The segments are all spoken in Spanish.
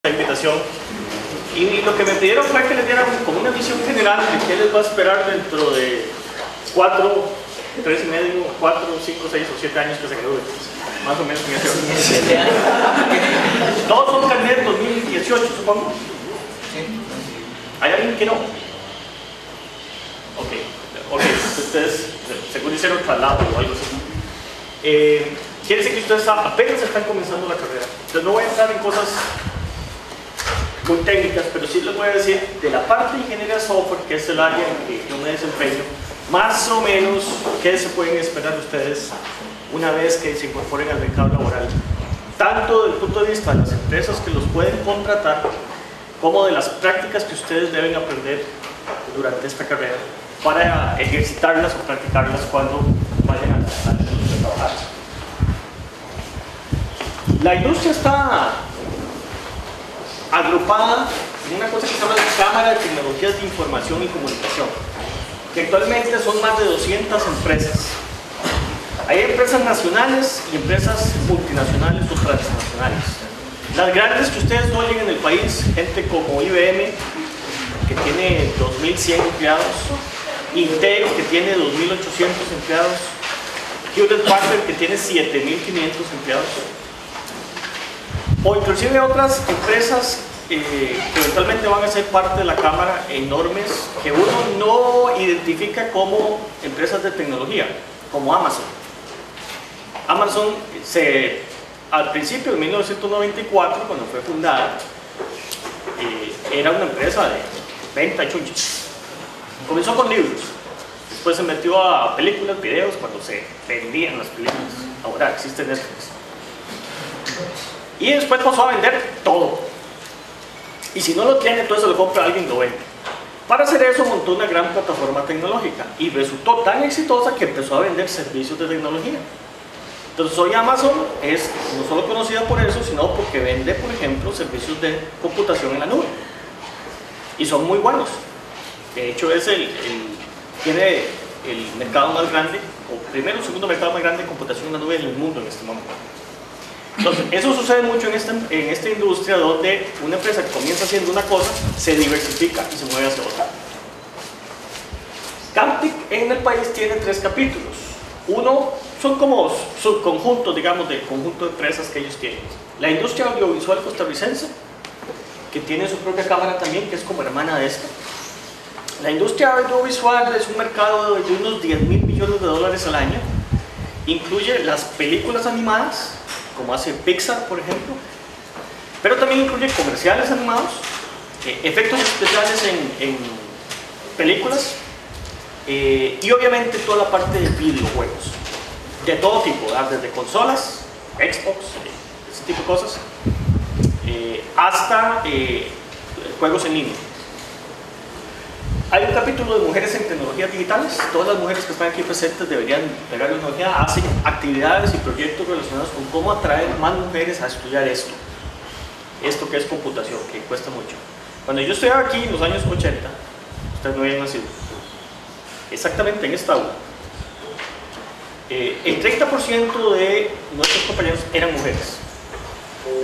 la invitación. Y lo que me pidieron fue que les diera como una visión general de qué les va a esperar dentro de 4, 3 y medio, 4, 5, 6 o 7 años que se gradúen. Más o menos en ese orden. 7 años. Todos son carnet 2018, supongo. ¿Hay alguien que no? Ok, ustedes seguro hicieron traslado o algo así. Quiere decir que ustedes apenas están comenzando la carrera. Entonces no voy a entrar en cosas muy técnicas, pero sí les voy a decir de la parte de ingeniería de software, que es el área en que yo me desempeño, más o menos qué se pueden esperar ustedes una vez que se incorporen al mercado laboral, tanto desde el punto de vista de las empresas que los pueden contratar, como de las prácticas que ustedes deben aprender durante esta carrera para ejercitarlas o practicarlas cuando vayan a trabajar. La industria está agrupada en una cosa que se llama la Cámara de Tecnologías de Información y Comunicación, que actualmente son más de 200 empresas. Hay empresas nacionales y empresas multinacionales o transnacionales. Las grandes que ustedes oyen en el país, gente como IBM, que tiene 2.100 empleados, Intel, que tiene 2.800 empleados, Hewlett Packard, que tiene 7.500 empleados, o inclusive otras empresas que eventualmente van a ser parte de la cámara, enormes, que uno no identifica como empresas de tecnología, como Amazon. Amazon al principio, en 1994, cuando fue fundada, era una empresa de venta de chunches. Comenzó con libros, después se metió a películas, videos, cuando se vendían las películas. Ahora existe Netflix. Y después pasó a vender todo. Y si no lo tiene, entonces lo compra alguien y lo vende. Para hacer eso montó una gran plataforma tecnológica y resultó tan exitosa que empezó a vender servicios de tecnología. Entonces hoy Amazon es no solo conocida por eso, sino porque vende, por ejemplo, servicios de computación en la nube. Y son muy buenos. De hecho tiene el mercado más grande, o primero o segundo mercado más grande de computación en la nube en el mundo en este momento. Entonces, eso sucede mucho en esta industria, donde una empresa que comienza haciendo una cosa, se diversifica y se mueve hacia otra. Camtic en el país tiene 3 capítulos. Uno son como subconjuntos, digamos, del conjunto de empresas que ellos tienen. La industria audiovisual costarricense, que tiene su propia cámara también, que es como hermana de esta. La industria audiovisual es un mercado de unos 10.000 millones de dólares al año. Incluye las películas animadas, como hace Pixar, por ejemplo, pero también incluye comerciales animados, efectos especiales en películas, y obviamente toda la parte de videojuegos, de todo tipo, desde consolas, Xbox, ese tipo de cosas, hasta juegos en línea. Hay un capítulo de mujeres en tecnologías digitales. Todas las mujeres que están aquí presentes deberían pegarle una ojeada. Hacen actividades y proyectos relacionados con cómo atraer más mujeres a estudiar esto que es computación, que cuesta mucho. Cuando yo estudiaba aquí en los años 80, ustedes no habían nacido, exactamente en esta aula, el 30% de nuestros compañeros eran mujeres.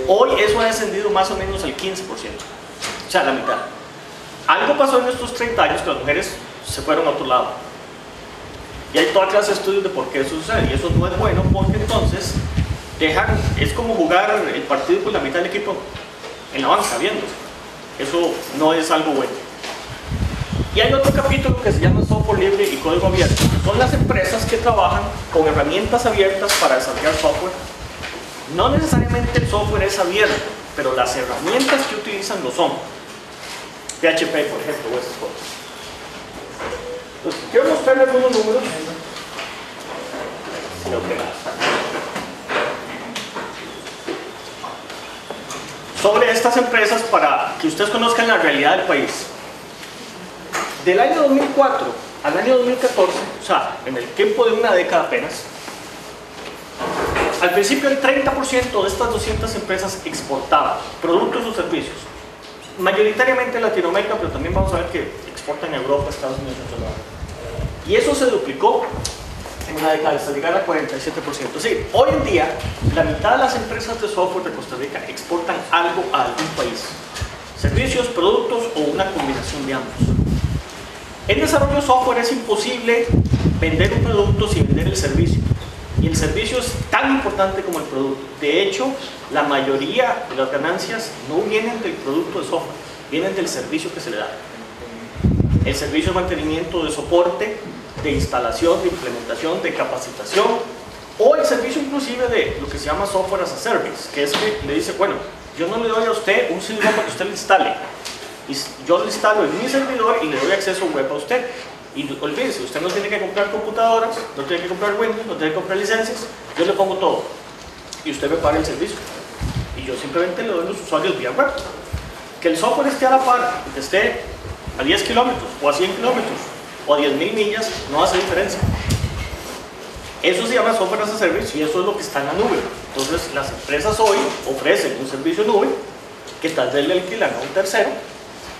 Hoy eso ha descendido más o menos al 15%, o sea, la mitad. Algo pasó en estos 30 años que las mujeres se fueron a otro lado. Y hay toda clase de estudios de por qué eso sucede. Y eso no es bueno, porque entonces es como jugar el partido con la mitad del equipo en la banca, viéndose. Eso no es algo bueno. Y hay otro capítulo que se llama software libre y código abierto. Son las empresas que trabajan con herramientas abiertas para desarrollar software. No necesariamente el software es abierto, pero las herramientas que utilizan lo son. PHP, por ejemplo, o esas cosas. Entonces, quiero mostrarles algunos números. Sobre estas empresas para que ustedes conozcan la realidad del país. Del año 2004 al año 2014, o sea, en el tiempo de una década apenas, al principio el 30% de estas 200 empresas exportaban productos o servicios. Mayoritariamente en Latinoamérica, pero también vamos a ver que exportan a Europa, Estados Unidos, y eso se duplicó en una década hasta llegar al 47%. Sí, hoy en día, la mitad de las empresas de software de Costa Rica exportan algo a algún país. Servicios, productos o una combinación de ambos. En desarrollo de software es imposible vender un producto sin vender el servicio. Y el servicio es tan importante como el producto. De hecho, la mayoría de las ganancias no vienen del producto de software, vienen del servicio que se le da. El servicio de mantenimiento, de soporte, de instalación, de implementación, de capacitación, o el servicio inclusive de lo que se llama software as a service, que es que le dice, bueno, yo no le doy a usted un servidor para que usted lo instale, y yo lo instalo en mi servidor y le doy acceso web a usted. Y olvídese, usted no tiene que comprar computadoras, no tiene que comprar Windows, no tiene que comprar licencias, yo le pongo todo y usted me paga el servicio y yo simplemente le doy a los usuarios vía web. Que el software esté a la par, que esté a 10 kilómetros o a 100 kilómetros o a 10.000 millas, no hace diferencia. Eso se llama software as a service y eso es lo que está en la nube. Entonces las empresas hoy ofrecen un servicio nube que tal vez le alquilan a un tercero,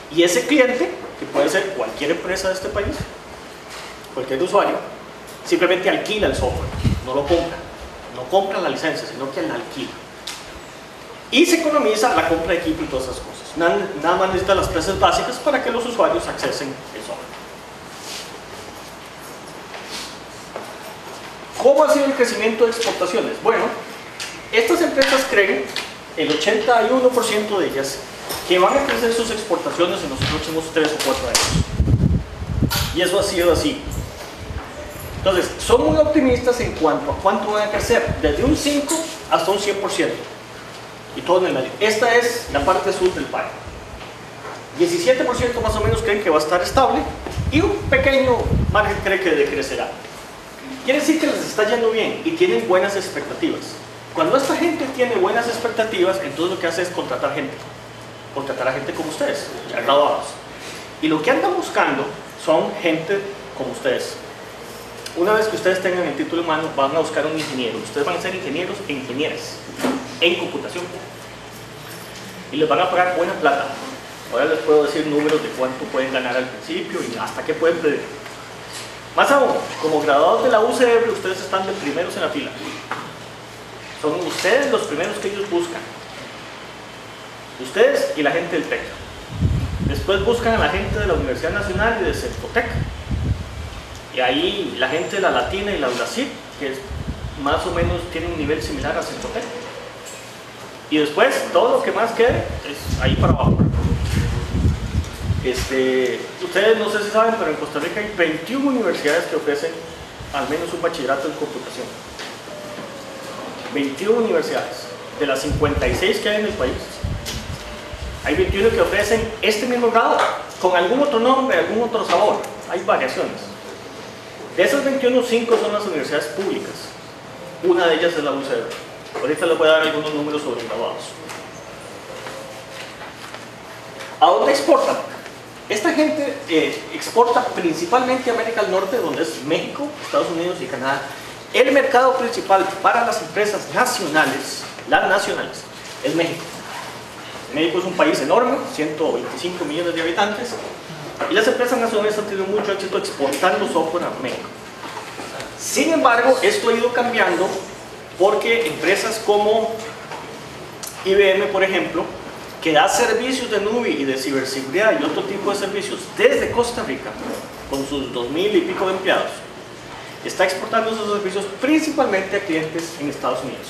y ese cliente, que puede ser cualquier empresa de este país, cualquier usuario, simplemente alquila el software, no lo compra, no compra la licencia, sino que la alquila. Y se economiza la compra de equipo y todas esas cosas. Nada más necesita las piezas básicas para que los usuarios accesen el software. ¿Cómo ha sido el crecimiento de exportaciones? Bueno, estas empresas creen, el 81% de ellas, que van a crecer sus exportaciones en los próximos 3 o 4 años. Y eso ha sido así. Entonces, son muy optimistas en cuanto a cuánto van a crecer, desde un 5 hasta un 100%. Y todo en el medio. Esta es la parte sur del pie. 17% más o menos creen que va a estar estable y un pequeño margen cree que decrecerá. Quiere decir que les está yendo bien y tienen buenas expectativas. Cuando esta gente tiene buenas expectativas, entonces lo que hace es contratar a gente como ustedes, ya graduados. Y lo que andan buscando son gente como ustedes. Una vez que ustedes tengan el título en mano, van a buscar un ingeniero. Ustedes van a ser ingenieros e ingenieras en computación. Y les van a pagar buena plata. Ahora les puedo decir números de cuánto pueden ganar al principio y hasta qué pueden pedir. Más aún, como graduados de la UCR, ustedes están de primeros en la fila. Son ustedes los primeros que ellos buscan. Ustedes y la gente del TEC. Después buscan a la gente de la Universidad Nacional y de Centotec. Y ahí la gente de la Latina y la Brasil, que más o menos tienen un nivel similar a Centotec. Y después, todo lo que más quede es ahí para abajo. Ustedes no sé si saben, pero en Costa Rica hay 21 universidades que ofrecen al menos un bachillerato en computación. 21 universidades, de las 56 que hay en el país. Hay 21 que ofrecen este mismo grado, con algún otro nombre, algún otro sabor. Hay variaciones. De esas 21, 5 son las universidades públicas. Una de ellas es la UCR. Ahorita les voy a dar algunos números sobre graduados. ¿A dónde exportan? Esta gente exporta principalmente a América del Norte, donde es México, Estados Unidos y Canadá. El mercado principal para las empresas nacionales, las nacionales, es México. México es un país enorme, 125 millones de habitantes, y las empresas nacionales han tenido mucho éxito exportando software a México. Sin embargo, esto ha ido cambiando porque empresas como IBM, por ejemplo, que da servicios de nube y de ciberseguridad y otro tipo de servicios desde Costa Rica, con sus 2.000 y pico de empleados, está exportando esos servicios principalmente a clientes en Estados Unidos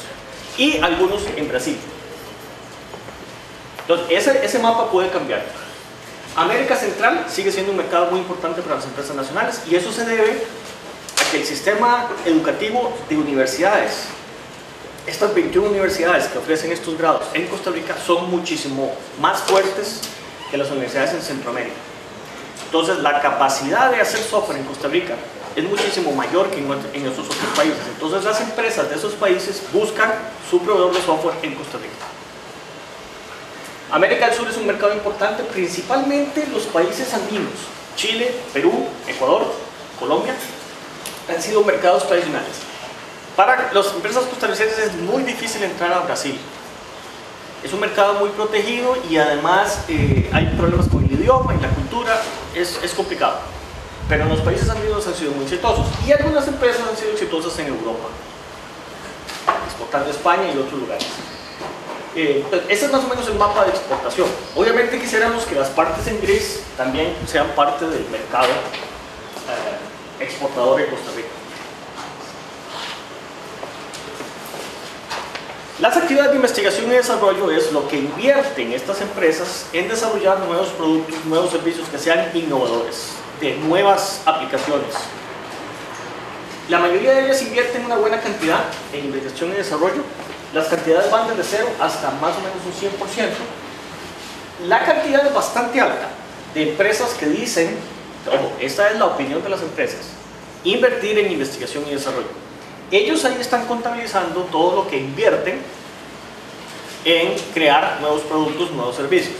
y algunos en Brasil. Entonces, ese mapa puede cambiar. América Central sigue siendo un mercado muy importante para las empresas nacionales, y eso se debe a que el sistema educativo de universidades, estas 21 universidades que ofrecen estos grados en Costa Rica, son muchísimo más fuertes que las universidades en Centroamérica. Entonces, la capacidad de hacer software en Costa Rica es muchísimo mayor que en esos otros países. Entonces, las empresas de esos países buscan su proveedor de software en Costa Rica. América del Sur es un mercado importante, principalmente los países andinos. Chile, Perú, Ecuador, Colombia han sido mercados tradicionales. Para las empresas costarricenses es muy difícil entrar a Brasil. Es un mercado muy protegido y además hay problemas con el idioma y la cultura, es complicado. pero en los países andinos han sido muy exitosos y algunas empresas han sido exitosas en Europa, exportando a España y otros lugares. Ese es más o menos el mapa de exportación. Obviamente quisiéramos que las partes en gris también sean parte del mercado exportador en Costa Rica. Las actividades de investigación y desarrollo es lo que invierten estas empresas en desarrollar nuevos productos, nuevos servicios que sean innovadores, de nuevas aplicaciones. La mayoría de ellas invierten una buena cantidad en investigación y desarrollo. Las cantidades van desde 0 hasta más o menos un 100%. La cantidad es bastante alta de empresas que dicen, ojo, esta es la opinión de las empresas, invertir en investigación y desarrollo. Ellos ahí están contabilizando todo lo que invierten en crear nuevos productos, nuevos servicios.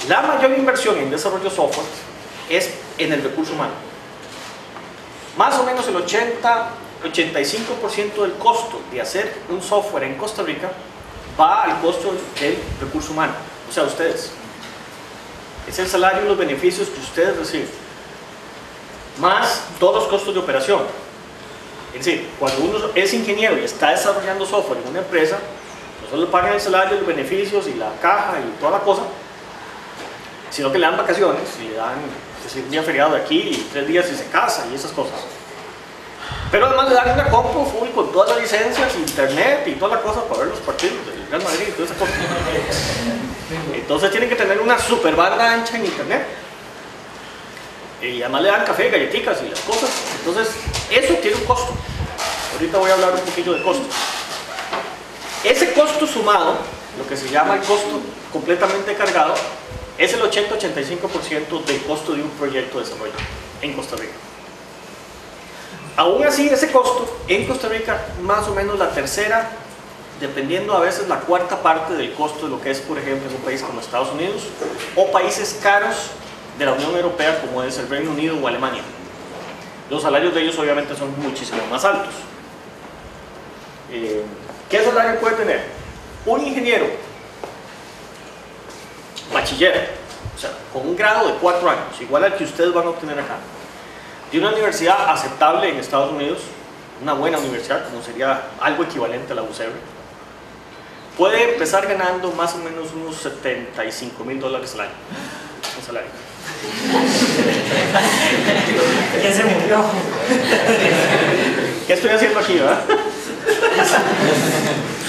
La mayor inversión en desarrollo software es en el recurso humano. Más o menos el 80-85% del costo de hacer un software en Costa Rica va al costo del recurso humano, o sea, ustedes. Es el salario y los beneficios que ustedes reciben, más todos los costos de operación. Es decir, cuando uno es ingeniero y está desarrollando software en una empresa, no solo le pagan el salario, los beneficios y la caja y toda la cosa, sino que le dan vacaciones y le dan un día feriado de aquí y 3 días si se casa y esas cosas. Pero además le dan una compu full con todas las licencias, internet y toda la cosa para ver los partidos del Real Madrid y toda esa cosa. Entonces tienen que tener una super banda ancha en internet. Y además le dan café, galletitas y las cosas. Entonces eso tiene un costo. Ahorita voy a hablar un poquillo de costo. Ese costo sumado, lo que se llama el costo completamente cargado, es el 80-85% del costo de un proyecto de desarrollo en Costa Rica. Aún así, ese costo en Costa Rica, más o menos la tercera, dependiendo a veces la cuarta parte del costo de lo que es, por ejemplo, en un país como Estados Unidos o países caros de la Unión Europea como es el Reino Unido o Alemania. Los salarios de ellos obviamente son muchísimo más altos. ¿Qué salario puede tener? Un ingeniero bachiller, o sea, con un grado de 4 años, igual al que ustedes van a obtener acá, de una universidad aceptable en Estados Unidos, una buena universidad, como sería algo equivalente a la UCR, puede empezar ganando más o menos unos $75,000 al año, un salario. ¿Quién se murió? ¿Qué estoy haciendo aquí, verdad?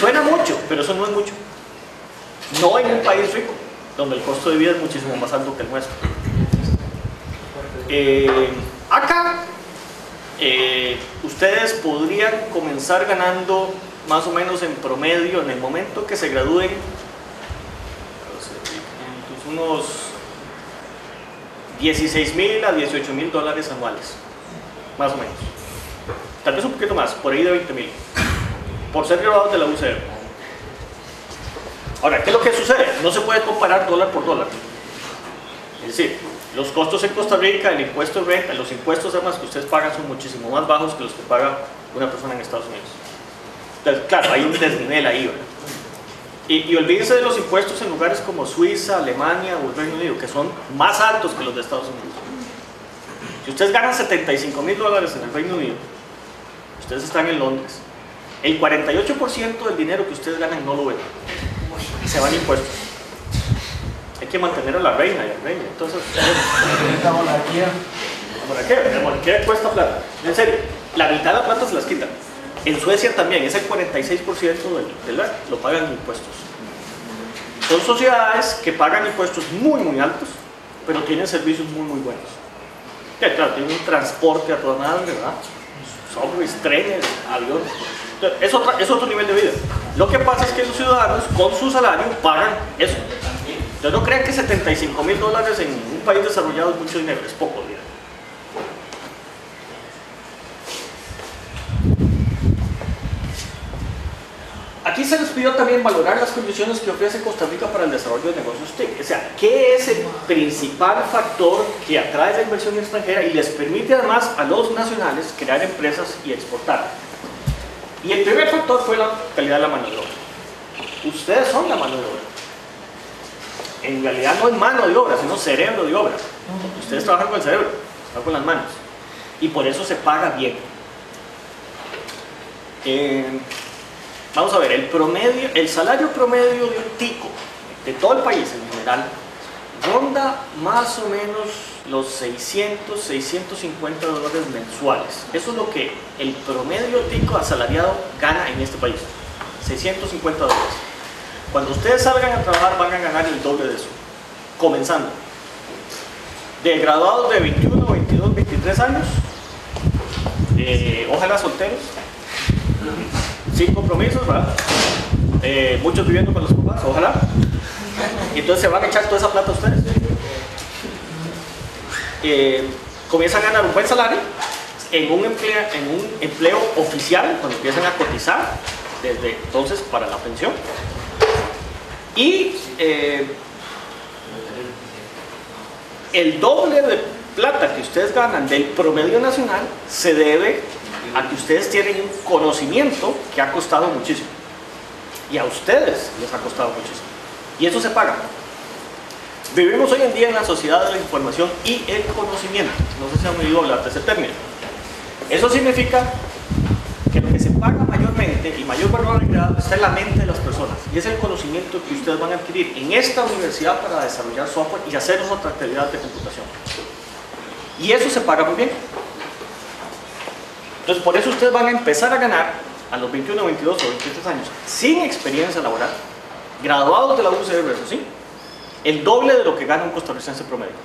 Suena mucho, pero eso no es mucho. No en un país rico, donde el costo de vida es muchísimo más alto que el nuestro. Acá, ustedes podrían comenzar ganando más o menos en promedio, en el momento que se gradúen, unos $16,000 a $18,000 anuales, más o menos. Tal vez un poquito más, por ahí de 20,000, por ser graduados de la UCR. Ahora, ¿qué es lo que sucede? No se puede comparar dólar por dólar. Es decir, los costos en Costa Rica, el impuesto de renta, los impuestos además que ustedes pagan son muchísimo más bajos que los que paga una persona en Estados Unidos. Entonces, claro, hay un desnivel ahí, ¿verdad? Y olvídense de los impuestos en lugares como Suiza, Alemania o el Reino Unido, que son más altos que los de Estados Unidos. Si ustedes ganan $75,000 en el Reino Unido, ustedes están en Londres, el 48% del dinero que ustedes ganan no lo ven, se van impuestos. Hay que mantener a la reina y al rey, entonces... La monarquía. La monarquía cuesta plata, en serio, la mitad de la plata se las quitan. En Suecia también, es el 46% lo pagan en impuestos. Son sociedades que pagan impuestos muy muy altos, pero tienen servicios muy muy buenos. Ya, claro, tienen un transporte a toda madre, ¿verdad? Subways, trenes, aviones. Entonces, es otro nivel de vida. Lo que pasa es que los ciudadanos con su salario pagan eso. Entonces no crean que $75,000 en un país desarrollado es mucho dinero, es poco dinero. Aquí se les pidió también valorar las condiciones que ofrece Costa Rica para el desarrollo de negocios TIC. O sea, ¿qué es el principal factor que atrae la inversión extranjera y les permite además a los nacionales crear empresas y exportar? Y el primer factor fue la calidad de la mano de obra. Ustedes son la mano de obra. En realidad no es mano de obra, sino cerebro de obra. Ustedes trabajan con el cerebro. trabajar con las manos. Y por eso se paga bien. Vamos a ver, el salario promedio de un tico de todo el país en general ronda más o menos los 600, 650 dólares mensuales. Eso es lo que el promedio tico asalariado gana en este país, 650 dólares. Cuando ustedes salgan a trabajar van a ganar el doble de eso, comenzando. De graduados de 21, 22, 23 años, ojalá solteros, sin compromisos, ¿verdad? Muchos viviendo con los papás, ojalá. Y entonces se van a echar toda esa plata a ustedes. Comienzan a ganar un buen salario en un empleo oficial, cuando empiezan a cotizar desde entonces para la pensión. Y el doble de plata que ustedes ganan del promedio nacional se debe a que ustedes tienen un conocimiento que ha costado muchísimo. Y a ustedes les ha costado muchísimo. Y eso se paga. Vivimos hoy en día en la sociedad de la información y el conocimiento. No sé si han oído hablar de ese término. Eso significa que lo que se paga mayormente y mayor valor agregado está en la mente de las personas. Y es el conocimiento que ustedes van a adquirir en esta universidad para desarrollar software y hacer otra actividad de computación. Y eso se paga muy bien. Entonces, por eso ustedes van a empezar a ganar a los 21, 22 o 23 años, sin experiencia laboral, graduados de la UCR, eso sí, el doble de lo que gana un costarricense promedio.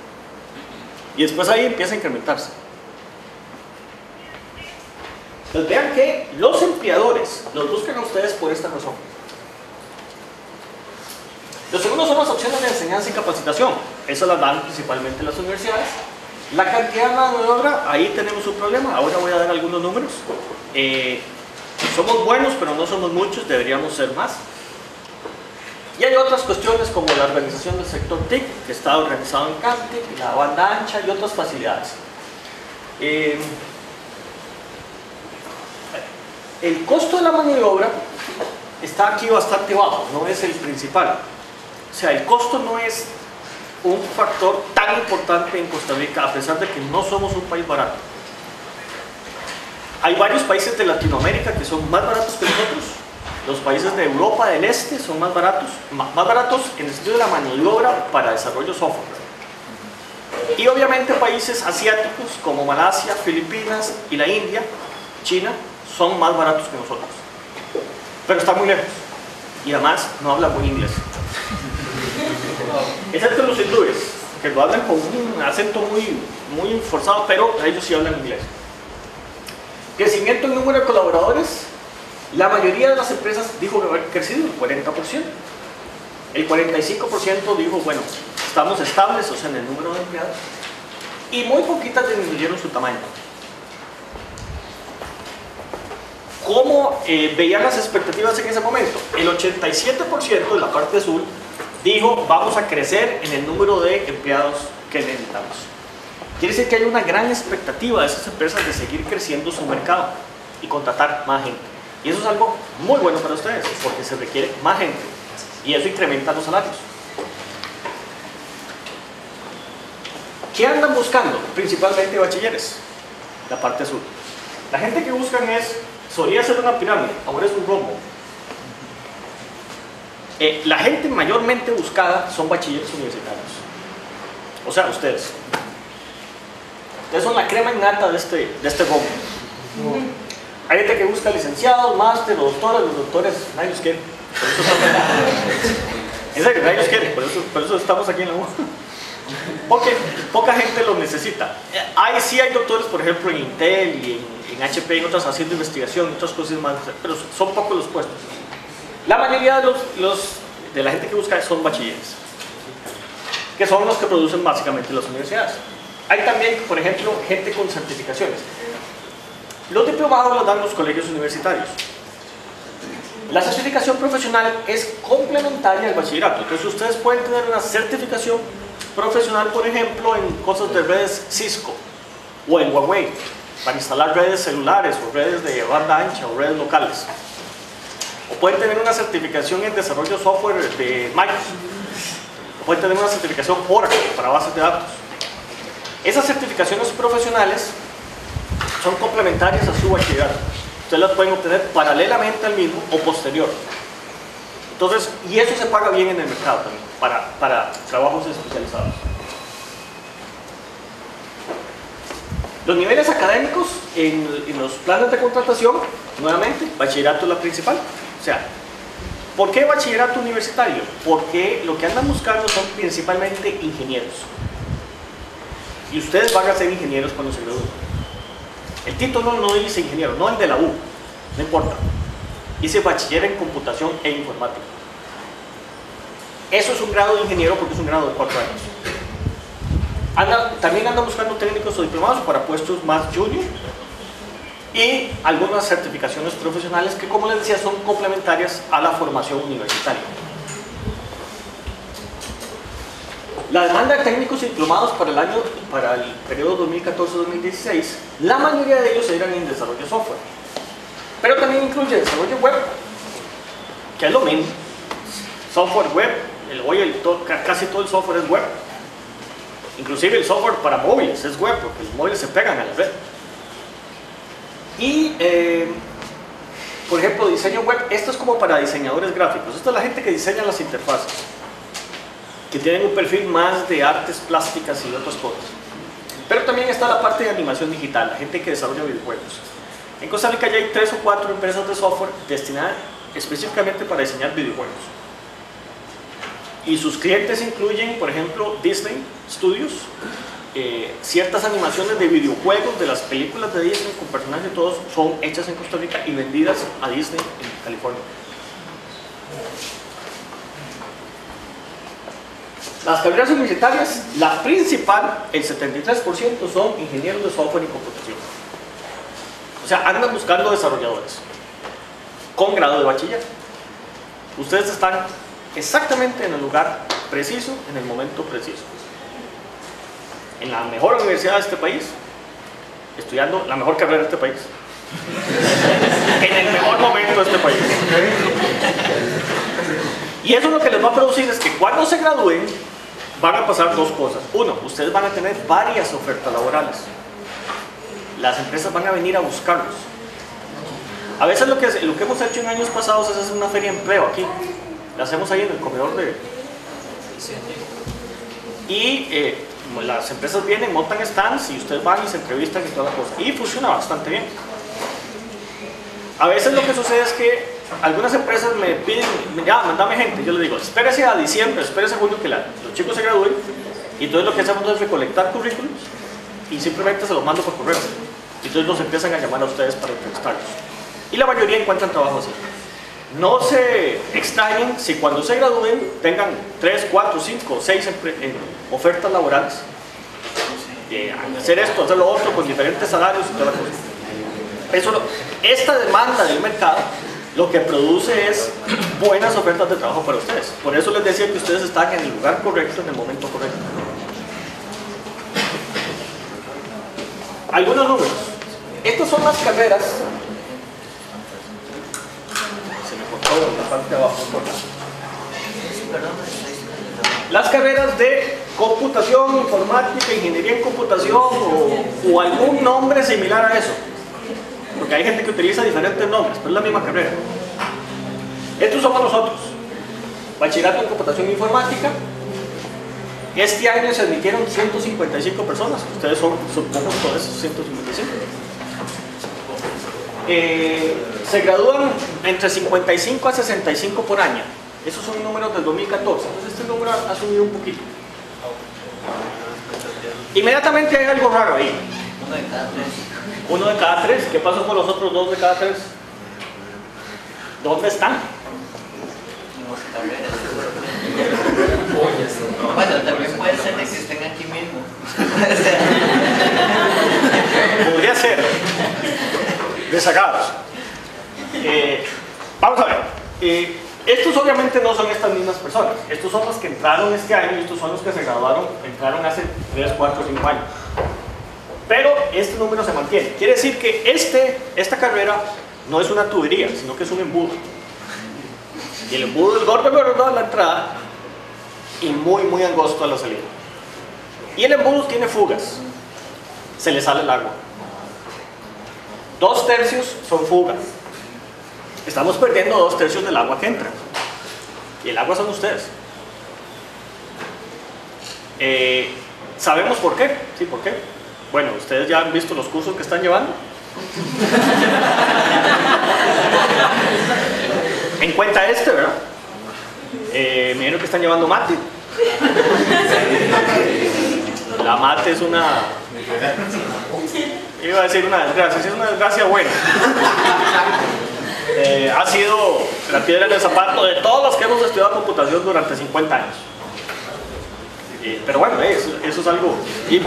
Y después ahí empieza a incrementarse. Entonces vean que los empleadores los buscan a ustedes por esta razón. Lo segundo son las opciones de enseñanza y capacitación. Eso las dan principalmente las universidades. La cantidad de mano de obra, ahí tenemos un problema. Ahora voy a dar algunos números. Somos buenos, pero no somos muchos, deberíamos ser más. Y hay otras cuestiones como la organización del sector TIC, que está organizado en CANTIC, la banda ancha y otras facilidades. El costo de la mano de obra está aquí bastante bajo, no es el principal. O sea, el costo no es un factor tan importante en Costa Rica, a pesar de que no somos un país barato. Hay varios países de Latinoamérica que son más baratos que nosotros. Los países de Europa del Este son más baratos en el sentido de la mano de obra para desarrollo software. Y obviamente países asiáticos como Malasia, Filipinas y la India, China, son más baratos que nosotros. Pero están muy lejos. Y además no hablan muy inglés. Excepto los hindúes, que lo hablan con un acento muy forzado, pero ellos sí hablan inglés. Crecimiento en número de colaboradores. La mayoría de las empresas dijo que haber crecido el 40%. El 45% dijo, bueno, estamos estables, o sea, en el número de empleados. Y muy poquitas disminuyeron su tamaño. ¿Cómo veían las expectativas en ese momento? El 87% de la parte azul dijo, vamos a crecer en el número de empleados que necesitamos. Quiere decir que hay una gran expectativa de esas empresas de seguir creciendo su mercado y contratar más gente. Y eso es algo muy bueno para ustedes, porque se requiere más gente y eso incrementa los salarios. ¿Qué andan buscando? Principalmente bachilleres, la parte azul. La gente que buscan solía ser una pirámide, ahora es un rombo. La gente mayormente buscada son bachilleres universitarios. O sea, ustedes. Ustedes son la crema innata de este rombo. Hay gente que busca licenciados, máster, doctores. Los doctores nadie los quiere. En serio, nadie los quiere. Por eso estamos aquí en la U. Poca gente los necesita. Sí hay doctores, por ejemplo, en Intel y en HP, en otras haciendo investigación, otras cosas más, pero son pocos los puestos. La mayoría de la gente que busca son bachilleres, que son los que producen básicamente las universidades. Hay también, por ejemplo, gente con certificaciones. Los diplomados los dan los colegios universitarios. La certificación profesional es complementaria al bachillerato. Entonces ustedes pueden tener una certificación profesional, por ejemplo, en cosas de redes Cisco o en Huawei, para instalar redes celulares o redes de banda ancha o redes locales. O pueden tener una certificación en desarrollo software de Microsoft. O pueden tener una certificación Oracle para bases de datos. Esas certificaciones profesionales son complementarias a su bachillerato. Ustedes las pueden obtener paralelamente al mismo o posterior. Entonces, y eso se paga bien en el mercado también, para trabajos especializados. Los niveles académicos en los planes de contratación, nuevamente, bachillerato es la principal. O sea, ¿por qué bachillerato universitario? Porque lo que andan buscando son principalmente ingenieros. Y ustedes van a ser ingenieros cuando se gradúen. El título no dice ingeniero, no el de la U, no importa. Dice bachiller en computación e informática. Eso es un grado de ingeniero porque es un grado de 4 años. También andan buscando técnicos o diplomados para puestos más junior y algunas certificaciones profesionales que, como les decía, son complementarias a la formación universitaria. La demanda de técnicos y diplomados para el periodo 2014-2016, la mayoría de ellos eran en desarrollo de software, pero también incluye desarrollo web, que es lo mismo. Software web, casi todo el software es web. Inclusive el software para móviles es web, porque los móviles se pegan a la red. Y, por ejemplo, diseño web, esto es como para diseñadores gráficos. Esta es la gente que diseña las interfaces, que tienen un perfil más de artes plásticas y otras cosas. Pero también está la parte de animación digital, la gente que desarrolla videojuegos. En Costa Rica ya hay 3 o 4 empresas de software destinadas específicamente para diseñar videojuegos. Y sus clientes incluyen, por ejemplo, Disney Studios, ciertas animaciones de videojuegos de las películas de Disney con personajes y todos son hechas en Costa Rica y vendidas a Disney en California. Las carreras universitarias, la principal, el 73% son ingenieros de software y computación. O sea, andan buscando desarrolladores con grado de bachiller. Ustedes están exactamente en el lugar preciso, en el momento preciso. En la mejor universidad de este país, estudiando la mejor carrera de este país. En el mejor momento de este país. Y eso lo que les va a producir es que cuando se gradúen, van a pasar dos cosas. Uno, ustedes van a tener varias ofertas laborales. Las empresas van a venir a buscarlos. A veces lo que hemos hecho en años pasados es hacer una feria de empleo aquí. La hacemos ahí en el comedor de... Y las empresas vienen, montan stands y ustedes van y se entrevistan y toda la cosa. Y funciona bastante bien. A veces lo que sucede es que algunas empresas me piden, ya, mandame gente. Yo les digo, espérese a diciembre, espérese a julio que los chicos se gradúen. Y entonces lo que hacemos es recolectar currículums y simplemente se los mando por correo. Y entonces los empiezan a llamar a ustedes para entrevistarlos. Y la mayoría encuentran trabajo así. No se extrañen si cuando se gradúen tengan 3, 4, 5, 6 ofertas laborales. Hacer esto, hacer lo otro con diferentes salarios y toda la cosa. Esta demanda del mercado lo que produce es buenas ofertas de trabajo para ustedes. Por eso les decía que ustedes están en el lugar correcto, en el momento correcto. Algunos números. Estas son las carreras. Se me cortó la parte de abajo. Las carreras de computación, informática, ingeniería en computación o algún nombre similar a eso. Porque hay gente que utiliza diferentes nombres, pero es la misma carrera. Estos somos nosotros. Bachillerato en computación e informática. Este año se admitieron 155 personas. Ustedes son, supongo, todos esos 155. Se gradúan entre 55 a 65 por año. Esos son números del 2014. Entonces este número ha subido un poquito. Inmediatamente hay algo raro ahí. Uno de cada tres. ¿Qué pasó con los otros 2 de cada 3? ¿Dónde están? Bueno, también puede ser que estén aquí mismo. Podría ser. Rezagados. Vamos a ver. Estos obviamente no son estas mismas personas. Estos son los que entraron este año y estos son los que se graduaron, entraron hace 3, 4, 5 años. Pero este número se mantiene. Quiere decir que esta carrera no es una tubería, sino que es un embudo. Y el embudo es gordo a la entrada y muy angosto a la salida. Y el embudo tiene fugas. se le sale el agua. 2/3 son fuga. Estamos perdiendo 2/3 del agua que entra. Y el agua son ustedes. ¿Sabemos por qué? Sí, ¿por qué? Bueno, ustedes ya han visto los cursos que están llevando. En cuenta ¿verdad? Me dijeron que están llevando mate. La mate es una... Iba a decir una desgracia, es una desgracia buena. Ha sido la piedra en el zapato de todos los que hemos estudiado computación durante 50 años. Pero bueno, eso es algo...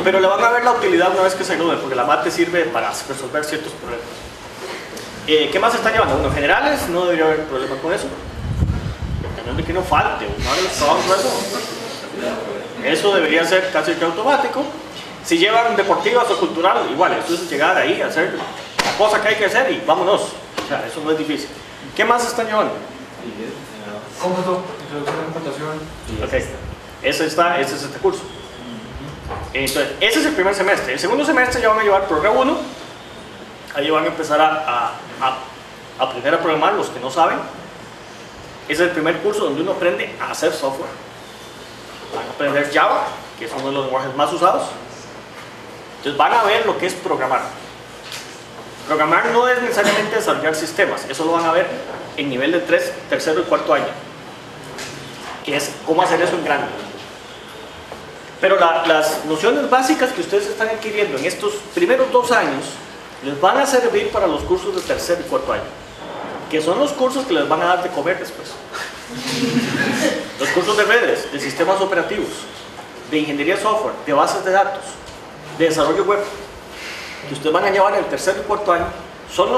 pero le van a ver la utilidad una vez que se gradúen, porque la mate sirve para resolver ciertos problemas. ¿Qué más están llevando? Bueno, generales, no debería haber problema con eso. A menos de que no falte, no hagan los trabajos, eso debería ser casi que automático. Si llevan deportivas o cultural, igual, eso es llegar ahí, hacer la cosa que hay que hacer y vámonos. O sea, eso no es difícil. ¿Qué más están llevando? Cómputo, introducción a computación. Ok, ese es este curso. Entonces, ese es el primer semestre. El segundo semestre ya van a llevar Programa 1. Ahí van a empezar a aprender a programar los que no saben. Es el primer curso donde uno aprende a hacer software. Van a aprender Java, que es uno de los lenguajes más usados. Entonces van a ver lo que es programar. Programar no es necesariamente desarrollar sistemas, eso lo van a ver en nivel de tercero y cuarto año, que es cómo hacer eso en grande. Pero las nociones básicas que ustedes están adquiriendo en estos primeros 2 años les van a servir para los cursos de tercer y cuarto año, que son los cursos que les van a dar de comer después. Los cursos de redes, de sistemas operativos, de ingeniería software, de bases de datos, de desarrollo web, que ustedes van a llevar en el tercer y cuarto año, son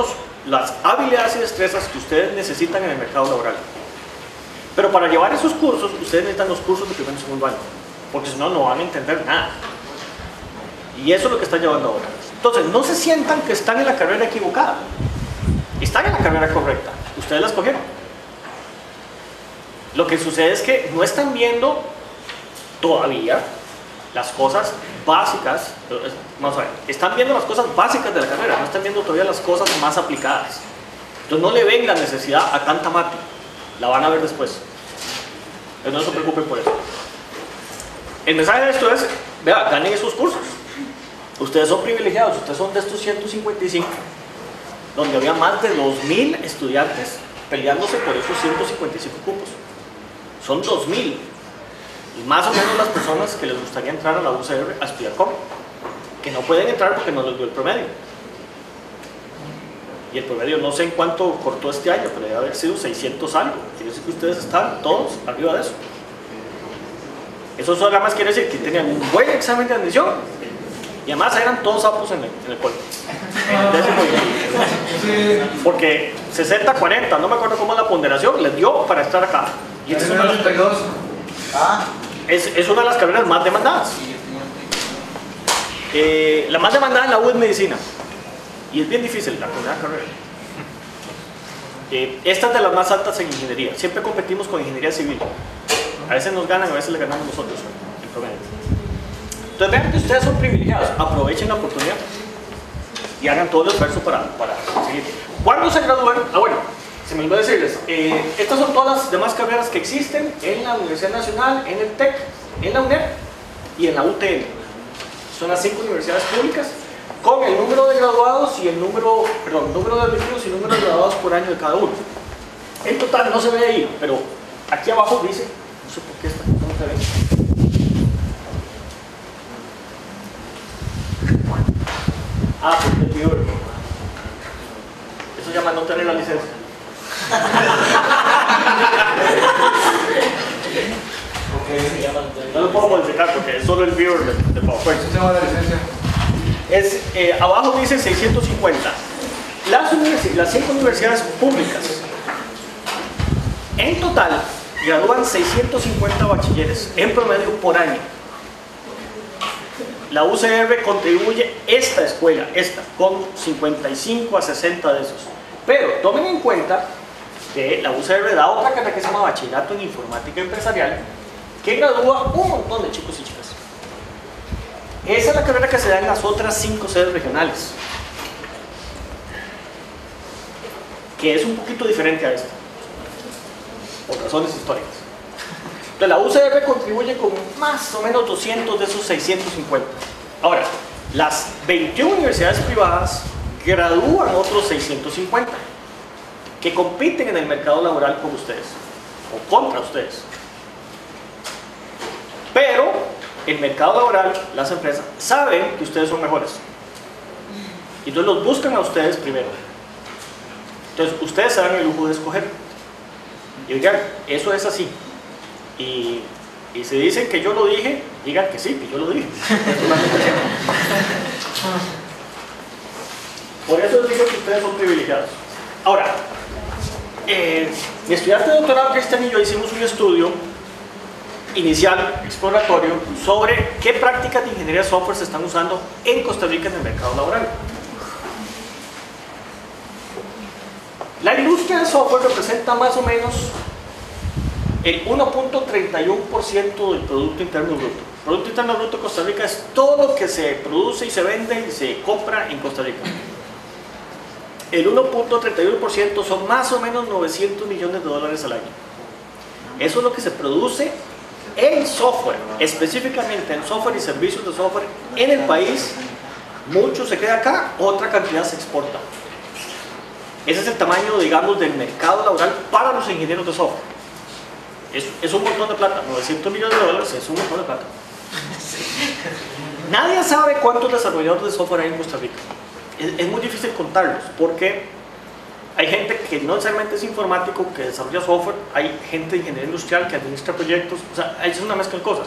las habilidades y destrezas que ustedes necesitan en el mercado laboral. Pero para llevar esos cursos, ustedes necesitan los cursos de primer y segundo año, porque si no, no van a entender nada. Y eso es lo que están llevando ahora. Entonces, no se sientan que están en la carrera equivocada. Están en la carrera correcta. Ustedes la escogieron. Lo que sucede es que no están viendo todavía las cosas básicas. Vamos a ver, están viendo las cosas básicas de la carrera, no están viendo todavía las cosas más aplicadas. Entonces no le ven la necesidad a tanta mate, la van a ver después. Entonces no se preocupen por eso. El mensaje de esto es, vea, ganen esos cursos. Ustedes son privilegiados, ustedes son de estos 155, donde había más de 2000 estudiantes peleándose por esos 155 cupos. Son 2000. Y más o menos las personas que les gustaría entrar a la UCR a estudiar COM, que no pueden entrar porque no les dio el promedio. Y el promedio no sé en cuánto cortó este año, pero debe haber sido 600 algo. Quiere decir que ustedes están todos arriba de eso. Eso solo más quiere decir que tenían un buen examen de admisión y además eran todos sapos en el pueblo. Porque 60-40, no me acuerdo cómo es la ponderación, les dio para estar acá. Y es una de las carreras más demandadas. La más demandada en la U es medicina. Y es bien difícil la primera carrera. Esta es de las más altas en ingeniería. Siempre competimos con ingeniería civil. A veces nos ganan, a veces le ganamos nosotros en promedio. Entonces vean que ustedes son privilegiados. Aprovechen la oportunidad y hagan todo el esfuerzo para seguir. ¿Cuándo se gradúan? Bueno, se me olvidó decirles, estas son todas las demás carreras que existen en la Universidad Nacional, en el TEC, en la UNED y en la UTN. Son las 5 universidades públicas con el número de graduados y número de admitidos y número de graduados por año de cada uno. En total no se ve ahí, pero aquí abajo dice, no sé por qué está, no se ve. Porque el peor. Eso se llama no tener la licencia. No lo puedo modificar porque es solo el viewer de PowerPoint. ¿Qué se llama la licencia? Abajo dice 650. Las 5 universidades públicas en total gradúan 650 bachilleres en promedio por año. La UCR contribuye esta escuela, con 55 a 60 de esos. Pero tomen en cuenta que la UCR da otra carrera que se llama Bachillerato en Informática Empresarial, que gradúa un montón de chicos y chicas. Esa es la carrera que se da en las otras 5 sedes regionales, que es un poquito diferente a esta, por razones históricas. Entonces la UCR contribuye con más o menos 200 de esos 650. Ahora, las 21 universidades privadas gradúan otros 650 que compiten en el mercado laboral con ustedes o contra ustedes. Pero el mercado laboral, las empresas, saben que ustedes son mejores y entonces los buscan a ustedes primero. Entonces ustedes se dan el lujo de escoger y digan, eso es así. Y si dicen que yo lo dije, digan que sí, que yo lo dije. Por eso les digo que ustedes son privilegiados. Ahora, mi estudiante de doctorado Cristian y yo hicimos un estudio inicial, exploratorio, sobre qué prácticas de ingeniería de software se están usando en Costa Rica en el mercado laboral. La industria del software representa más o menos el 1.31% del Producto Interno Bruto. El Producto Interno Bruto de Costa Rica es todo lo que se produce y se vende y se compra en Costa Rica. El 1.31% son más o menos 900 millones de dólares al año. Eso es lo que se produce en software, específicamente en software y servicios de software en el país. Mucho se queda acá, otra cantidad se exporta. Ese es el tamaño, digamos, del mercado laboral para los ingenieros de software. Es un montón de plata, 900 millones de dólares es un montón de plata. Nadie sabe cuántos desarrolladores de software hay en Costa Rica. Es muy difícil contarlos, porque hay gente que no necesariamente es informático, que desarrolla software, hay gente de ingeniería industrial que administra proyectos, o sea, es una mezcla de cosas.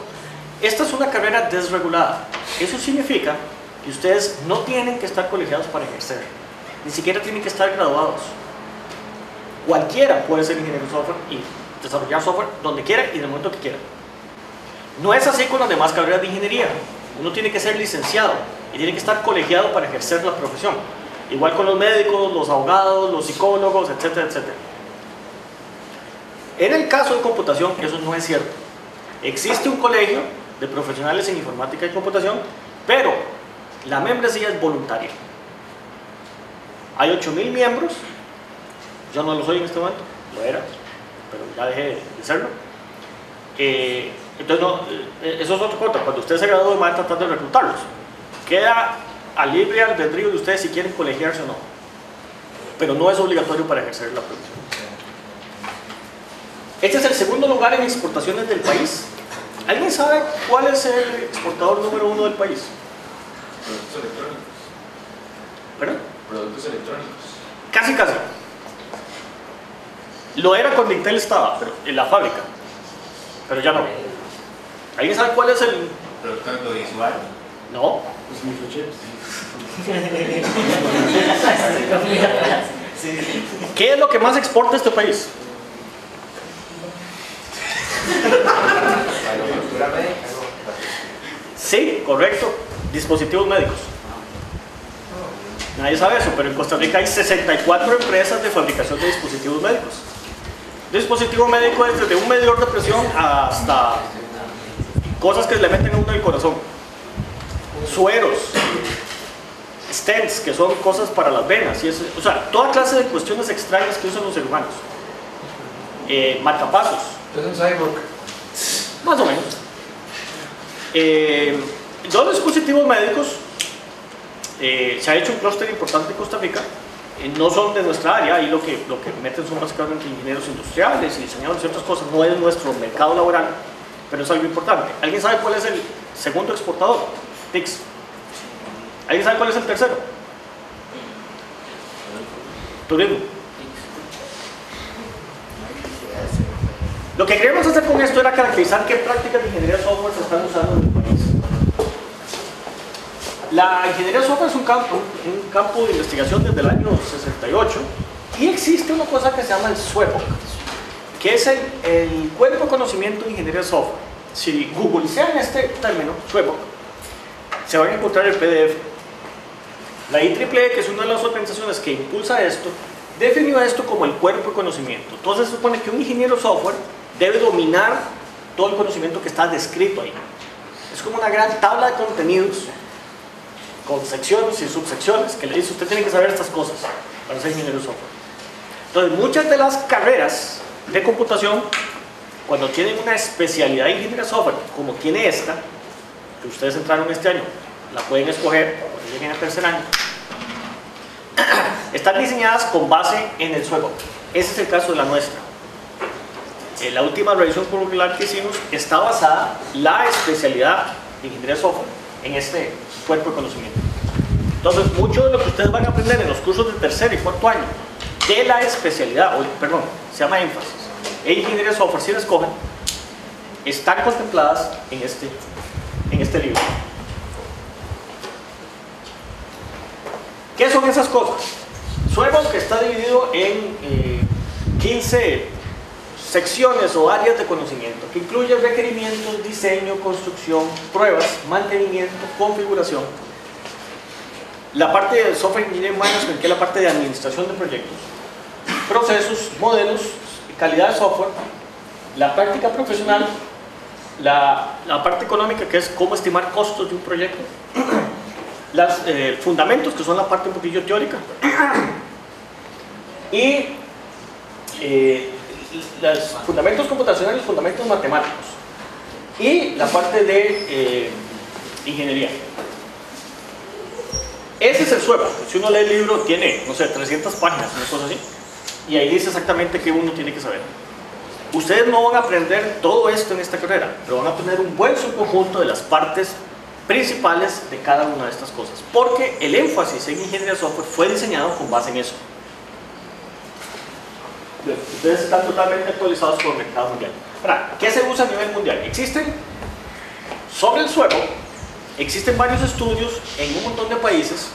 Esta es una carrera desregulada. Eso significa que ustedes no tienen que estar colegiados para ejercer, ni siquiera tienen que estar graduados. Cualquiera puede ser ingeniero de software y desarrollar software donde quiera y en el momento que quiera. No es así con las demás carreras de ingeniería. Uno tiene que ser licenciado y tiene que estar colegiado para ejercer la profesión. Igual con los médicos, los abogados, los psicólogos, etcétera, etcétera. En el caso de computación, eso no es cierto. Existe un colegio de profesionales en informática y computación, pero la membresía es voluntaria. Hay 8.000 miembros. Yo no lo soy en este momento, lo era, pero ya dejé de serlo. Entonces, no, eso es otra cosa. Cuando usted se gradúe, van a tratar de reclutarlos. Queda a libre albedrío de ustedes si quieren colegiarse o no, pero no es obligatorio para ejercer la profesión. Este es el segundo lugar en exportaciones del país. ¿Alguien sabe cuál es el exportador número 1 del país? Productos electrónicos. ¿Perdón? Productos electrónicos. Casi, casi. Lo era cuando Intel estaba, pero en la fábrica, pero ya no. ¿Alguien sabe cuál es el...? Producto audiovisual. No. Los microchips. ¿Qué es lo que más exporta este país? Manufactura médica. Sí, correcto. Dispositivos médicos. Nadie sabe eso, pero en Costa Rica hay 64 empresas de fabricación de dispositivos médicos. Dispositivo médico es desde un medidor de presión hasta cosas que le meten a uno en el corazón. Sueros, stents, que son cosas para las venas, o sea, toda clase de cuestiones extrañas que usan los seres humanos. Marcapasos. Entonces un cyborg. Más o menos. Los dispositivos médicos, se ha hecho un clúster importante en Costa Rica. No son de nuestra área, y lo que meten son básicamente ingenieros industriales y diseñadores y otras cosas. No es nuestro mercado laboral, pero es algo importante. ¿Alguien sabe cuál es el segundo exportador? TICS. ¿Alguien sabe cuál es el tercero? Turismo. Lo que queríamos hacer con esto era caracterizar qué prácticas de ingeniería de software se están usando en el país. La ingeniería de software es un campo de investigación desde el año 68, y existe una cosa que se llama el SWEPOC, que es el Cuerpo de Conocimiento de Ingeniería de Software. Si googlean este término, SWEPOC, se van a encontrar el PDF. La IEEE, que es una de las organizaciones que impulsa esto, definió esto como el cuerpo de conocimiento. Entonces se supone que un ingeniero de software debe dominar todo el conocimiento que está descrito ahí. Es como una gran tabla de contenidos con secciones y subsecciones que le dice usted tiene que saber estas cosas para ser ingeniero de software. Entonces muchas de las carreras de computación, cuando tienen una especialidad de ingeniería de software como tiene esta, que ustedes entraron este año, la pueden escoger cuando lleguen al tercer año, están diseñadas con base en el SWOT. Ese es el caso de la nuestra. La última revisión curricular que hicimos está basada la especialidad de ingeniería de software en este cuerpo de conocimiento. Entonces, mucho de lo que ustedes van a aprender en los cursos de tercer y cuarto año de la especialidad, perdón, se llama énfasis, e ingeniería de software, si la escogen, están contempladas en este libro. ¿Qué son esas cosas? SWOT, que está dividido en 15 secciones o áreas de conocimiento, que incluye requerimientos, diseño, construcción, pruebas, mantenimiento, configuración. La parte de Software Engineering Management, que es la parte de administración de proyectos, procesos, modelos, calidad de software, la práctica profesional, la parte económica, que es cómo estimar costos de un proyecto, los fundamentos, que son la parte un poquillo teórica, y los fundamentos computacionales y fundamentos matemáticos, y la parte de ingeniería. Ese es el SWOT. Si uno lee el libro, tiene, no sé, 300 páginas, una cosa así, y ahí dice exactamente qué uno tiene que saber. Ustedes no van a aprender todo esto en esta carrera, pero van a tener un buen subconjunto de las partes principales de cada una de estas cosas, porque el énfasis en ingeniería de software fue diseñado con base en eso. Ustedes están totalmente actualizados con el mercado mundial. Ahora, ¿qué se usa a nivel mundial? Existen, sobre el SWOT, existen varios estudios en un montón de países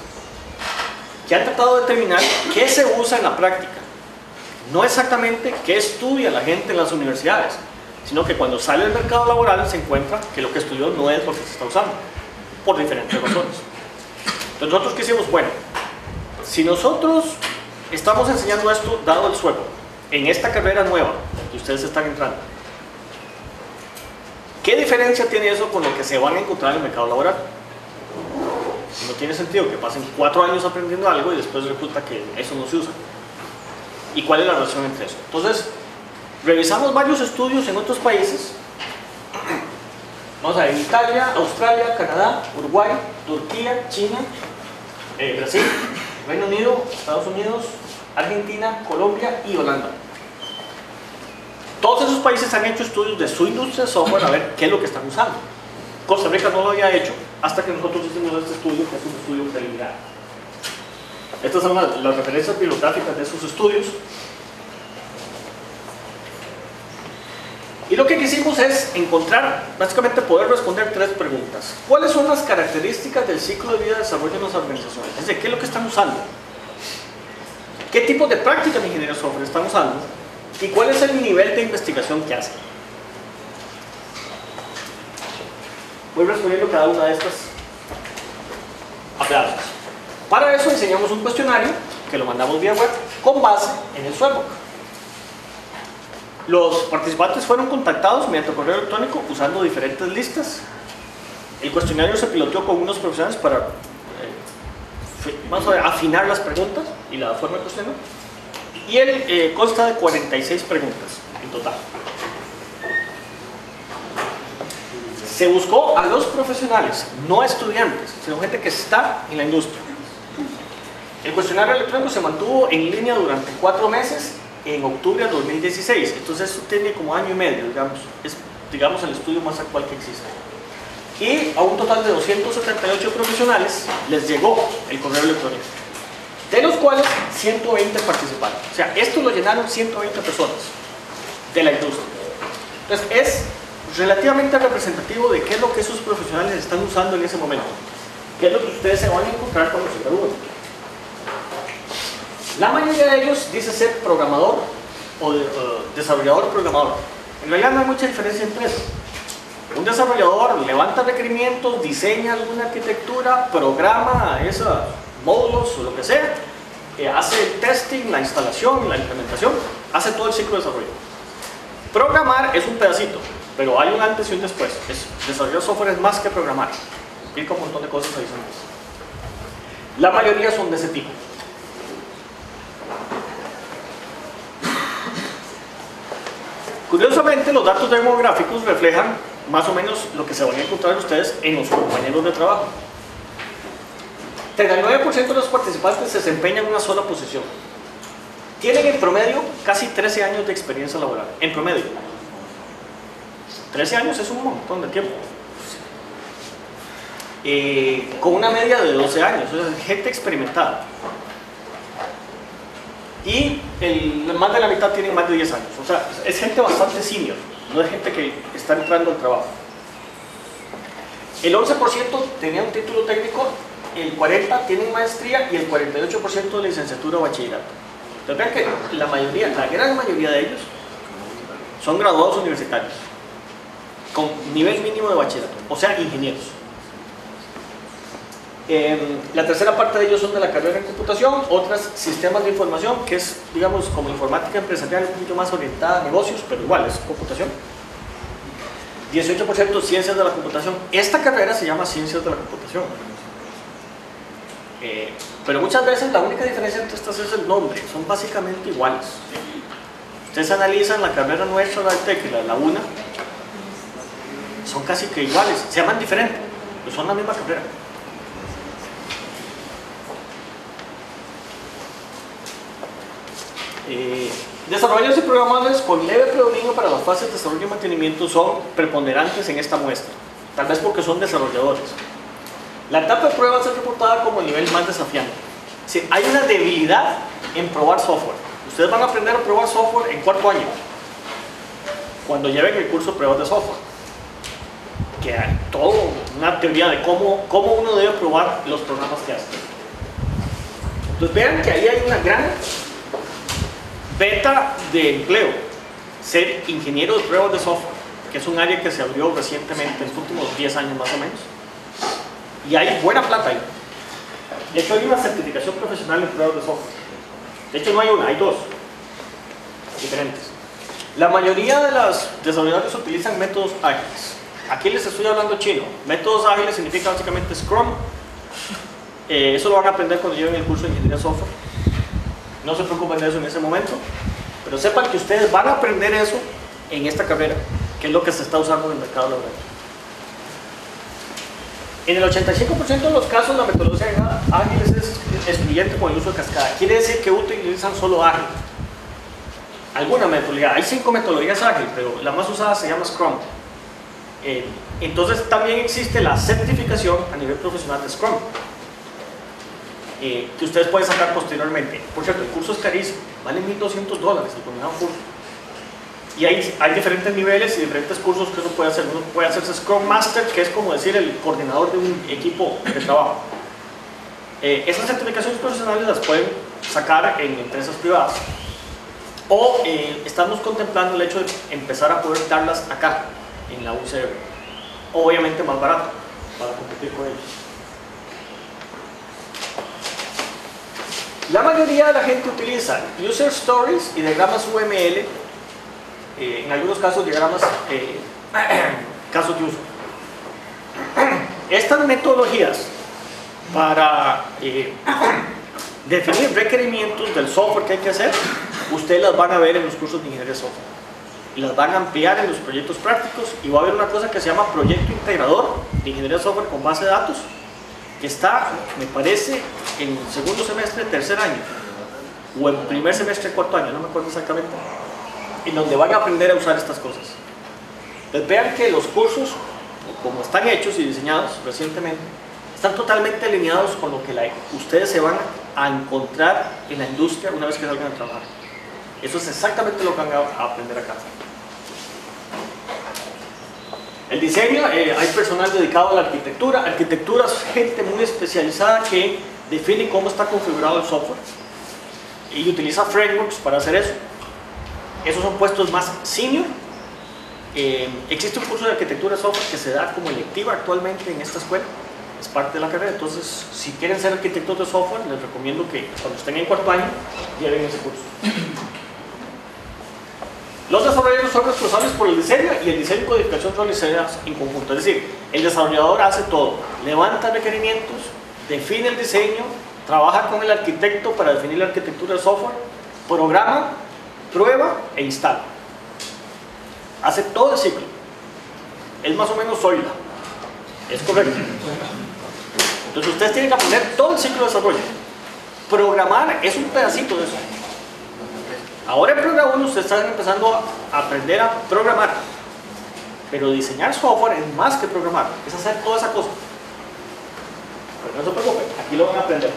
que han tratado de determinar qué se usa en la práctica. No exactamente qué estudia la gente en las universidades, sino que cuando sale al mercado laboral se encuentra que lo que estudió no es lo que se está usando, por diferentes razones. Entonces nosotros qué hicimos, bueno, si nosotros estamos enseñando esto dado el SWOT en esta carrera nueva que ustedes están entrando, ¿qué diferencia tiene eso con lo que se van a encontrar en el mercado laboral? No tiene sentido que pasen 4 años aprendiendo algo y después resulta que eso no se usa. ¿Y cuál es la relación entre eso? Entonces, revisamos varios estudios en otros países. Vamos a ver, en Italia, Australia, Canadá, Uruguay, Turquía, China, Brasil, Reino Unido, Estados Unidos, Argentina, Colombia y Holanda. Todos esos países han hecho estudios de su industria de software a ver qué es lo que están usando. Costa Rica no lo había hecho hasta que nosotros hicimos este estudio, que es un estudio preliminar. Estas son las referencias bibliográficas de esos estudios. Y lo que quisimos es encontrar, básicamente poder responder 3 preguntas. ¿Cuáles son las características del ciclo de vida de desarrollo en las organizaciones? Es decir, ¿qué es lo que están usando? ¿Qué tipo de prácticas de ingeniería de software están usando? ¿Y cuál es el nivel de investigación que hacen? Voy respondiendo cada una de estas aplausos. Para eso diseñamos un cuestionario que lo mandamos vía web con base en el SWOT. Los participantes fueron contactados mediante correo electrónico usando diferentes listas. El cuestionario se piloteó con unos profesionales para vamos a ver, afinar las preguntas y la forma de cuestionar. Y él consta de 46 preguntas en total. Se buscó a los profesionales, no a estudiantes, sino gente que está en la industria. El cuestionario electrónico se mantuvo en línea durante 4 meses en octubre de 2016. Entonces eso tiene como año y medio, digamos. Es, digamos, el estudio más actual que existe. Y a un total de 278 profesionales les llegó el correo electrónico, de los cuales 120 participaron. O sea, esto lo llenaron 120 personas de la industria. Entonces es relativamente representativo de qué es lo que esos profesionales están usando en ese momento, qué es lo que ustedes se van a encontrar cuando se gradúen. La mayoría de ellos dice ser programador o desarrollador programador. En realidad no hay mucha diferencia entre eso. Un desarrollador levanta requerimientos, diseña alguna arquitectura, programa esos módulos o lo que sea, hace el testing, la instalación, la implementación, hace todo el ciclo de desarrollo. Programar es un pedacito, pero hay un antes y un después. Desarrollar software es más que programar, implica un montón de cosas adicionales. La mayoría son de ese tipo. Curiosamente, los datos demográficos reflejan más o menos lo que se van a encontrar ustedes en los compañeros de trabajo. 39% de los participantes se desempeñan en una sola posición. Tienen en promedio casi 13 años de experiencia laboral. En promedio. 13 años es un montón de tiempo. Con una media de 12 años. O sea, gente experimentada. Y más de la mitad tienen más de 10 años. O sea, es gente bastante senior. No es gente que está entrando al trabajo. El 11% tenía un título técnico, el 40% tienen maestría y el 48% de licenciatura o bachillerato. Entonces vean que la gran mayoría de ellos son graduados universitarios con nivel mínimo de bachillerato, o sea, ingenieros. La tercera parte de ellos son de la carrera en computación, otras sistemas de información, que es, digamos, como informática empresarial, un poquito más orientada a negocios, pero igual es computación. 18% ciencias de la computación. Esta carrera se llama ciencias de la computación. Pero muchas veces la única diferencia entre estas es el nombre, son básicamente iguales. Ustedes analizan la carrera nuestra, la TEC y la UNA, son casi que iguales, se llaman diferente, pero son la misma carrera. Desarrollos y programables con leve predominio para las fases de desarrollo y mantenimiento son preponderantes en esta muestra, tal vez porque son desarrolladores. La etapa de prueba es reportada como el nivel más desafiante. Sí, hay una debilidad en probar software. Ustedes van a aprender a probar software en cuarto año, cuando lleven el curso de pruebas de software, que hay toda una teoría de cómo uno debe probar los programas que hace. Entonces vean que ahí hay una gran beta de empleo, ser ingeniero de pruebas de software, que es un área que se abrió recientemente, en los últimos 10 años más o menos, y hay buena plata ahí. De hecho hay una certificación profesional en pruebas de software. De hecho no hay una, hay dos diferentes. La mayoría de los desarrolladores utilizan métodos ágiles. Aquí les estoy hablando chino. Métodos ágiles significa básicamente Scrum. Eso lo van a aprender cuando lleven el curso de ingeniería de software. No se preocupen de eso en ese momento, pero sepan que ustedes van a aprender eso en esta carrera, que es lo que se está usando en el mercado laboral. En el 85% de los casos la metodología ágil es excluyente con el uso de cascada. Quiere decir que utilizan solo ágil. Alguna metodología, hay 5 metodologías ágil, pero la más usada se llama Scrum. Entonces también existe la certificación a nivel profesional de Scrum, que ustedes pueden sacar posteriormente. Por cierto, el curso es carísimo, vale $1,200 el combinado curso. Y hay diferentes niveles y diferentes cursos que uno puede hacer. Uno puede hacerse Scrum Master, que es como decir el coordinador de un equipo de trabajo. Esas certificaciones profesionales las pueden sacar en empresas privadas. O estamos contemplando el hecho de empezar a poder darlas acá, en la UCR. Obviamente más barato, para competir con ellos. La mayoría de la gente utiliza User Stories y diagramas UML, en algunos casos diagramas casos de uso. Estas metodologías para definir requerimientos del software que hay que hacer, ustedes las van a ver en los cursos de ingeniería de software y las van a ampliar en los proyectos prácticos, y va a haber una cosa que se llama proyecto integrador de ingeniería de software con base de datos, que está, me parece, en segundo semestre, tercer año, o en primer semestre, cuarto año, no me acuerdo exactamente, en donde van a aprender a usar estas cosas. Entonces vean que los cursos, como están hechos y diseñados recientemente, están totalmente alineados con lo que ustedes se van a encontrar en la industria una vez que salgan a trabajar. Eso es exactamente lo que van a aprender acá. El diseño, hay personal dedicado a la arquitectura. Arquitectura es gente muy especializada que define cómo está configurado el software y utiliza frameworks para hacer eso. Esos son puestos más senior. Existe un curso de arquitectura de software que se da como electiva actualmente en esta escuela, es parte de la carrera. Entonces, si quieren ser arquitectos de software, les recomiendo que cuando estén en cuarto año lleven ese curso. Los desarrolladores son responsables por el diseño y el diseño y codificación son realizadas en conjunto. Es decir, el desarrollador hace todo, levanta requerimientos, define el diseño, trabaja con el arquitecto para definir la arquitectura del software, programa, prueba e instala. Hace todo el ciclo. Es más o menos sólida. Es correcto. Entonces ustedes tienen que aprender todo el ciclo de desarrollo. Programar es un pedacito de eso. Ahora en programa 1 ustedes están empezando a aprender a programar. Pero diseñar software es más que programar, es hacer toda esa cosa. Pero no se preocupen, aquí lo van a aprender.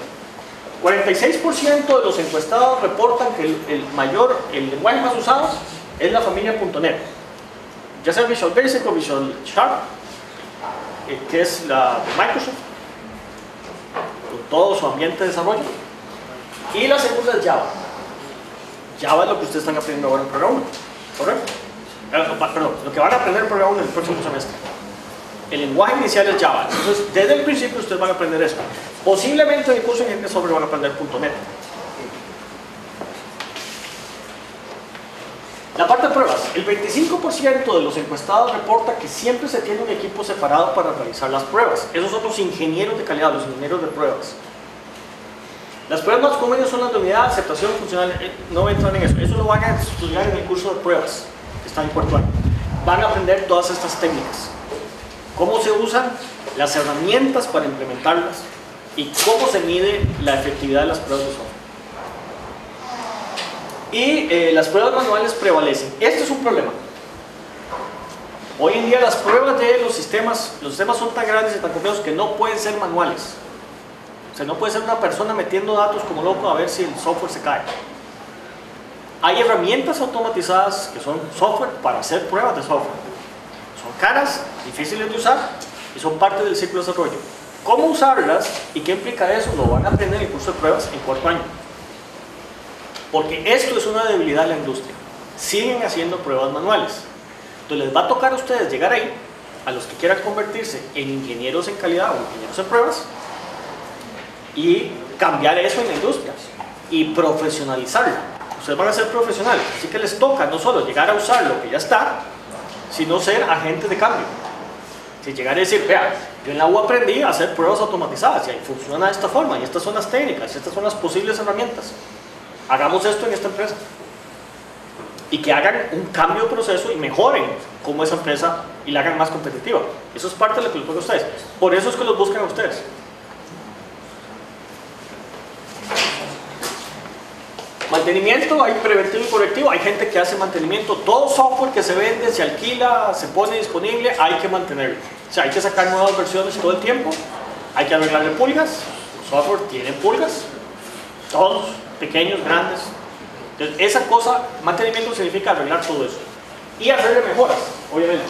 46% de los encuestados reportan que el lenguaje más usado es la familia .NET. Ya sea Visual Basic o Visual Sharp, que es la de Microsoft, con todo su ambiente de desarrollo. Y la segunda es Java. Java es lo que ustedes están aprendiendo ahora en programa 1, ¿correcto? Perdón, lo que van a aprender en programa 1 en el próximo semestre. El lenguaje inicial es Java. Entonces, desde el principio ustedes van a aprender eso. Posiblemente en el curso de ingeniería de software van a aprender .NET. La parte de pruebas. El 25% de los encuestados reporta que siempre se tiene un equipo separado para realizar las pruebas. Esos son los ingenieros de calidad, los ingenieros de pruebas. Las pruebas más comunes son las de unidad, aceptación funcional. No voy a entrar en eso. Eso lo van a estudiar en el curso de pruebas, que está en cuarto año. Van a aprender todas estas técnicas. Cómo se usan las herramientas para implementarlas y cómo se mide la efectividad de las pruebas de software. Y las pruebas manuales prevalecen. Este es un problema. Hoy en día las pruebas de los sistemas son tan grandes y tan complejos que no pueden ser manuales. O sea, no puede ser una persona metiendo datos como loco a ver si el software se cae. Hay herramientas automatizadas que son software para hacer pruebas de software. Son caras, difíciles de usar y son parte del ciclo de desarrollo. ¿Cómo usarlas y qué implica eso? Lo van a aprender en el curso de pruebas en cuarto año. Porque esto es una debilidad de la industria. Siguen haciendo pruebas manuales. Entonces les va a tocar a ustedes llegar ahí, a los que quieran convertirse en ingenieros en calidad o ingenieros en pruebas, y cambiar eso en la industria y profesionalizarla. Ustedes van a ser profesionales, así que les toca no solo llegar a usar lo que ya está, sino ser agentes de cambio. Si llegar a decir, vea, yo en la U aprendí a hacer pruebas automatizadas y funciona de esta forma, y estas son las técnicas, y estas son las posibles herramientas. Hagamos esto en esta empresa. Y que hagan un cambio de proceso y mejoren como esa empresa y la hagan más competitiva. Eso es parte de lo que les toca a ustedes. Por eso es que los buscan a ustedes. Mantenimiento, hay preventivo y correctivo. Hay gente que hace mantenimiento. Todo software que se vende, se alquila, se pone disponible, hay que mantenerlo. O sea, hay que sacar nuevas versiones todo el tiempo. Hay que arreglarle pulgas. El software tiene pulgas. Todos, pequeños, grandes. Entonces, esa cosa, mantenimiento significa arreglar todo eso. Y hacerle mejoras, obviamente.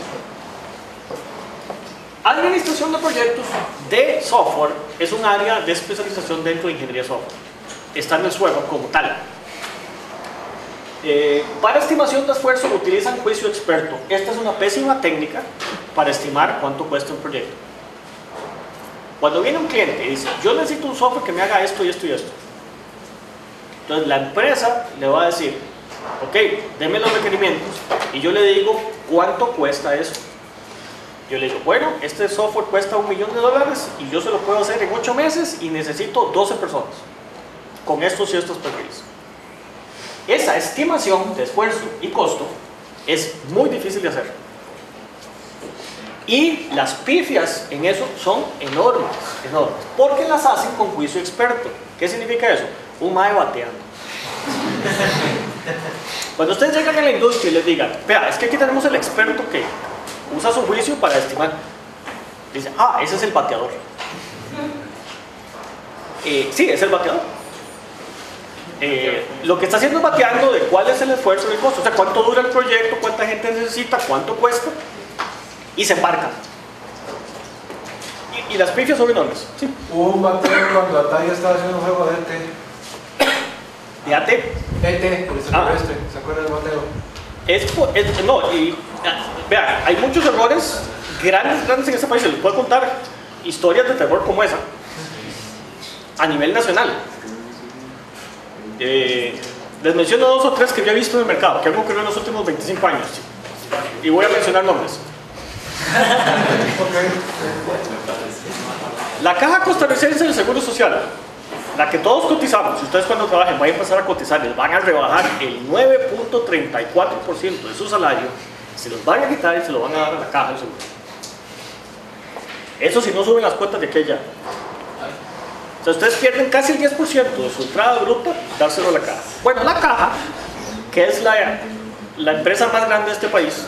Administración de proyectos de software es un área de especialización dentro de ingeniería de software. Está en el suelo como tal. Para estimación de esfuerzo utilizan juicio experto. Esta es una pésima técnica para estimar cuánto cuesta un proyecto. Cuando viene un cliente y dice, yo necesito un software que me haga esto y esto y esto. Entonces la empresa le va a decir, ok, deme los requerimientos y yo le digo cuánto cuesta eso. Yo le digo, bueno, este software cuesta $1 millón y yo se lo puedo hacer en 8 meses y necesito 12 personas con estos y estos perfiles. Esa estimación de esfuerzo y costo es muy difícil de hacer. Y las pifias en eso son enormes, enormes, porque las hacen con juicio experto. ¿Qué significa eso? Un mae bateando. Cuando ustedes llegan a la industria y les digan, vea, es que aquí tenemos el experto que usa su juicio para estimar. Dice, ah, ese es el bateador. Sí, es el bateador. Lo que está haciendo es bateando de cuál es el esfuerzo y el costo. O sea, cuánto dura el proyecto, cuánta gente necesita, cuánto cuesta. Y se embarcan. Y las pifias son enormes. Sí. Hubo un bateo cuando Atari estaba haciendo un juego de ¿De AT? ET, por el extraterrestre. ¿Se acuerdan del bateo? No, vean, hay muchos errores grandes en este país. Se les puedo contar historias de terror como esa a nivel nacional. Les menciono 2 o 3 que yo he visto en el mercado, que han ocurrido en los últimos 25 años. Y voy a mencionar nombres. La Caja Costarricense del Seguro Social, la que todos cotizamos, si ustedes cuando trabajen vayan a empezar a cotizar, les van a rebajar el 9.34% de su salario, se los van a quitar y se lo van a dar a la Caja del Seguro. Eso si no suben las cuotas de aquella. O sea, ustedes pierden casi el 10% de su entrada bruta, dárselo a la Caja. Bueno, la Caja, que es la empresa más grande de este país,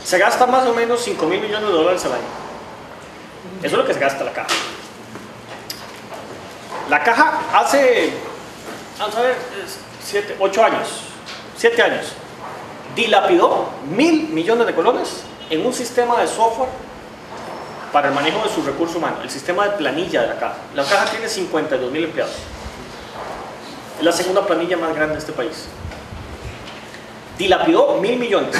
se gasta más o menos 5.000 millones de dólares al año. Eso es lo que se gasta la Caja. La Caja hace, vamos a ver, 7 años, dilapidó 1.000 millones de colones en un sistema de software para el manejo de su recurso humano, el sistema de planilla de la Caja. La Caja tiene 52.000 empleados. Es la segunda planilla más grande de este país. Dilapidó 1.000 millones.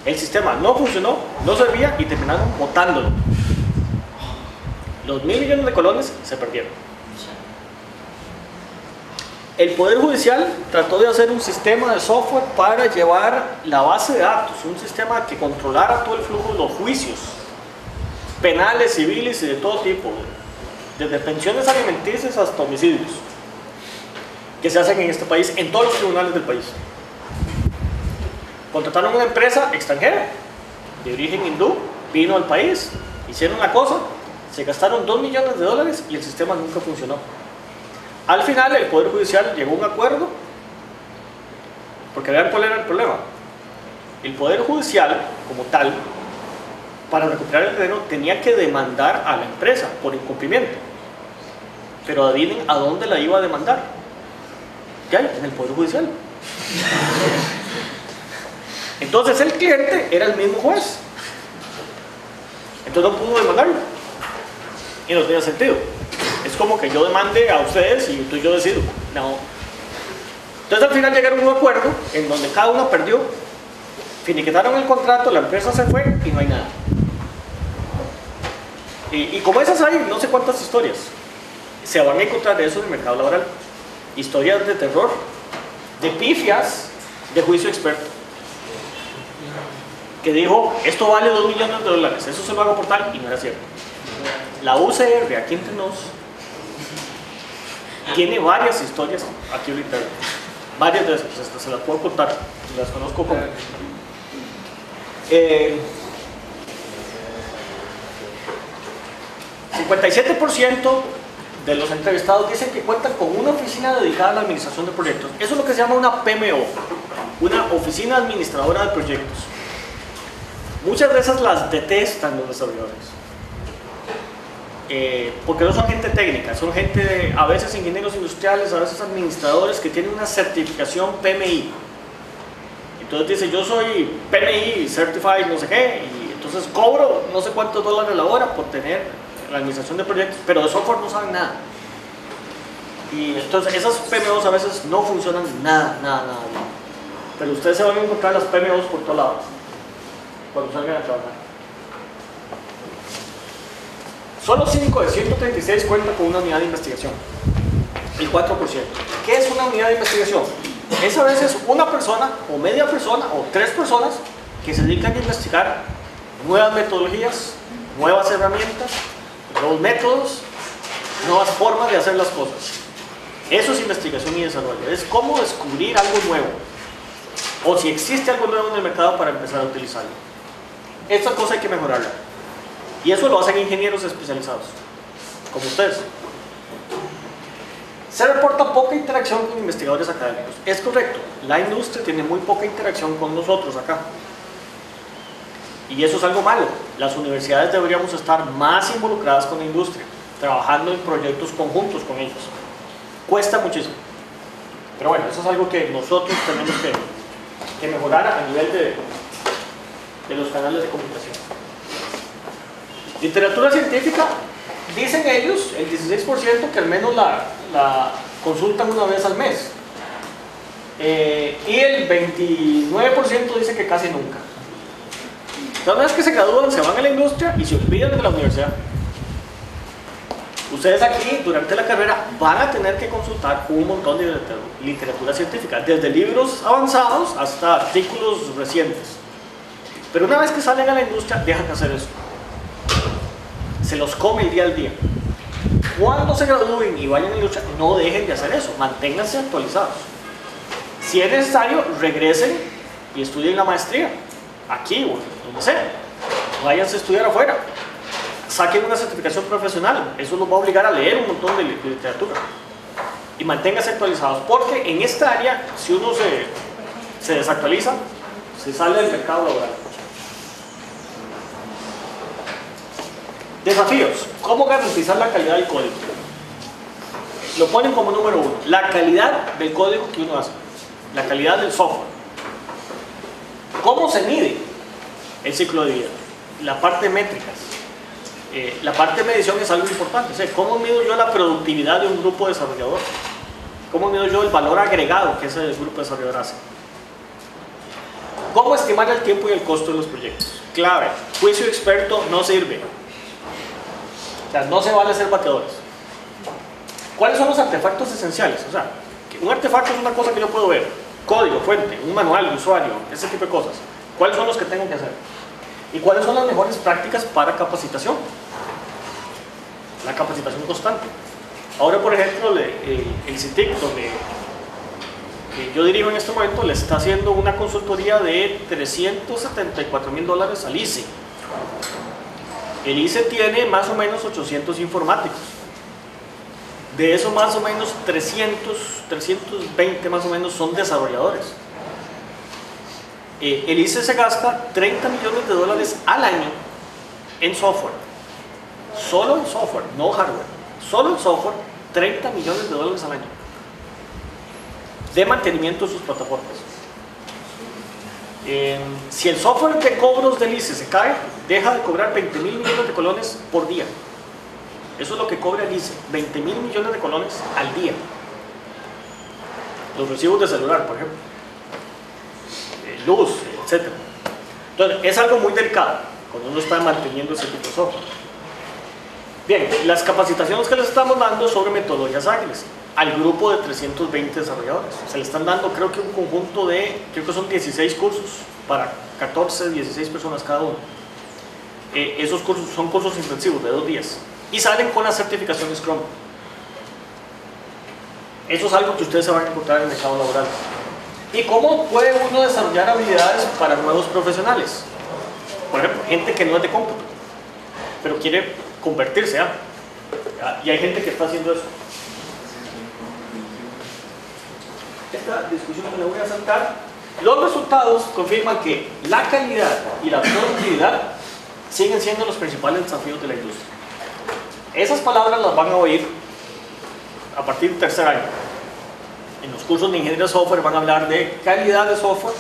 El sistema no funcionó, no servía y terminaron botándolo. Los 1.000 millones de colones se perdieron. El Poder Judicial trató de hacer un sistema de software para llevar la base de datos, un sistema que controlara todo el flujo de los juicios penales, civiles y de todo tipo, desde pensiones alimenticias hasta homicidios, que se hacen en este país, en todos los tribunales del país. Contrataron una empresa extranjera de origen hindú, vino al país, hicieron la cosa, se gastaron 2 millones de dólares y el sistema nunca funcionó. Al final el Poder Judicial llegó a un acuerdo, porque vean cuál era el problema. El Poder Judicial, como tal, para recuperar el terreno tenía que demandar a la empresa por incumplimiento. Pero adivinen a dónde la iba a demandar. ¿Qué hay? En el Poder Judicial. Entonces el cliente era el mismo juez. Entonces no pudo demandarlo. Y no tenía sentido. Es como que yo demande a ustedes y entonces yo decido. No. Entonces al final llegaron a un acuerdo en donde cada uno perdió, finiquitaron el contrato, la empresa se fue y no hay nada. Y como esas hay no sé cuántas historias. Se van a encontrar de eso en el mercado laboral. Historias de terror, de pifias, de juicio experto. Que dijo, esto vale 2 millones de dólares, eso se lo hago por tal, y no era cierto. La UCR, aquí entre nos, tiene varias historias aquí ahorita, varias de esas, hasta se las puedo contar, las conozco como. 57% de los entrevistados dicen que cuentan con una oficina dedicada a la administración de proyectos. Eso es lo que se llama una PMO, una oficina administradora de proyectos. Muchas de esas las detestan los desarrolladores, porque no son gente técnica, son gente, a veces ingenieros industriales, a veces administradores que tienen una certificación PMI. Entonces dice, yo soy PMI Certified no sé qué, y entonces cobro no sé cuántos dólares la hora por tener la administración de proyectos, pero de software no saben nada. Y entonces esas PMOs a veces no funcionan nada bien. Pero ustedes se van a encontrar las PMOs por todos lados cuando salgan a trabajar. Solo 5 de 136 cuentan con una unidad de investigación, el 4%. ¿Qué es una unidad de investigación? Es a veces una persona o media persona o 3 personas que se dedican a investigar nuevas metodologías, nuevas herramientas, nuevos métodos, nuevas formas de hacer las cosas. Eso es investigación y desarrollo, es cómo descubrir algo nuevo o si existe algo nuevo en el mercado para empezar a utilizarlo. Esta cosa hay que mejorarla y eso lo hacen ingenieros especializados como ustedes. Se reporta poca interacción con investigadores académicos. Es correcto, la industria tiene muy poca interacción con nosotros acá. Y eso es algo malo. Las universidades deberíamos estar más involucradas con la industria, trabajando en proyectos conjuntos con ellos. Cuesta muchísimo. Pero bueno, eso es algo que nosotros tenemos que mejorar a nivel de los canales de comunicación. Literatura científica, dicen ellos, el 16% que al menos la consultan una vez al mes. Y el 29% dice que casi nunca. Cada vez que se gradúan se van a la industria y se olvidan de la universidad. Ustedes aquí durante la carrera van a tener que consultar un montón de literatura científica, desde libros avanzados hasta artículos recientes. Pero una vez que salen a la industria, dejan de hacer eso. Se los come el día al día. Cuando se gradúen y vayan a la industria, no dejen de hacer eso, manténganse actualizados. Si es necesario, regresen y estudien la maestría, aquí o donde sea. Váyanse a estudiar afuera. Saquen una certificación profesional, eso los va a obligar a leer un montón de literatura. Y manténganse actualizados, porque en esta área, si uno se desactualiza, se sale del mercado laboral. Desafíos. ¿Cómo garantizar la calidad del código? Lo ponen como número 1. La calidad del código que uno hace. La calidad del software. ¿Cómo se mide el ciclo de vida? La parte de métricas. La parte de medición es algo importante. O sea, ¿cómo mido yo la productividad de un grupo de desarrolladores? ¿Cómo mido yo el valor agregado que ese grupo de desarrolladores hace? ¿Cómo estimar el tiempo y el costo de los proyectos? Clave. Juicio experto no sirve. O sea, no se vale ser bateadores. ¿Cuáles son los artefactos esenciales? O sea, un artefacto es una cosa que yo puedo ver. Código, fuente, un manual de usuario, ese tipo de cosas. ¿Cuáles son los que tengo que hacer? ¿Y cuáles son las mejores prácticas para capacitación? La capacitación constante. Ahora, por ejemplo, el CITIC, donde yo dirijo en este momento, le está haciendo una consultoría de $374,000 al ICE. El ICE tiene más o menos 800 informáticos. De eso más o menos 320 más o menos son desarrolladores. El ICE se gasta $30 millones al año en software. Solo en software, no hardware. Solo en software, $30 millones al año. De mantenimiento de sus plataformas. Si el software de cobros del ICE se cae, deja de cobrar $20,000 millones por día. Eso es lo que cobra el ICE, $20,000 millones al día. Los recibos de celular, por ejemplo, luz, etc. Entonces, es algo muy delicado cuando uno está manteniendo ese tipo de software. Bien, las capacitaciones que les estamos dando sobre metodologías ágiles al grupo de 320 desarrolladores. Se le están dando, creo que un conjunto de, creo que son 16 cursos para 14, 16 personas cada uno. Esos cursos son cursos intensivos de 2 días y salen con la certificación Scrum. Eso es algo que ustedes se van a encontrar en el mercado laboral. ¿Y cómo puede uno desarrollar habilidades para nuevos profesionales? Por ejemplo, gente que no es de cómputo, pero quiere convertirse, y hay gente que está haciendo eso. Esta discusión me la voy a saltar. Los resultados confirman que la calidad y la productividad siguen siendo los principales desafíos de la industria. Esas palabras las van a oír a partir del tercer año. En los cursos de ingeniería de software van a hablar de calidad de software,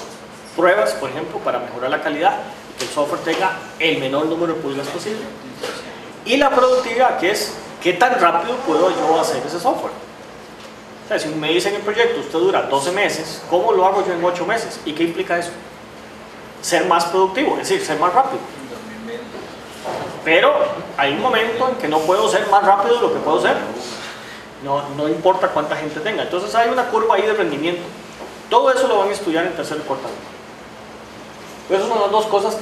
pruebas, por ejemplo, para mejorar la calidad, que el software tenga el menor número de pulgas posible. Y la productividad, que es qué tan rápido puedo yo hacer ese software. O sea, si me dicen el proyecto, usted dura 12 meses, ¿cómo lo hago yo en 8 meses? ¿Y qué implica eso? Ser más productivo, es decir, ser más rápido. Pero hay un momento en que no puedo ser más rápido de lo que puedo ser. No importa cuánta gente tenga. Entonces hay una curva ahí de rendimiento. Todo eso lo van a estudiar en tercer y cuarto año. Esas son las dos cosas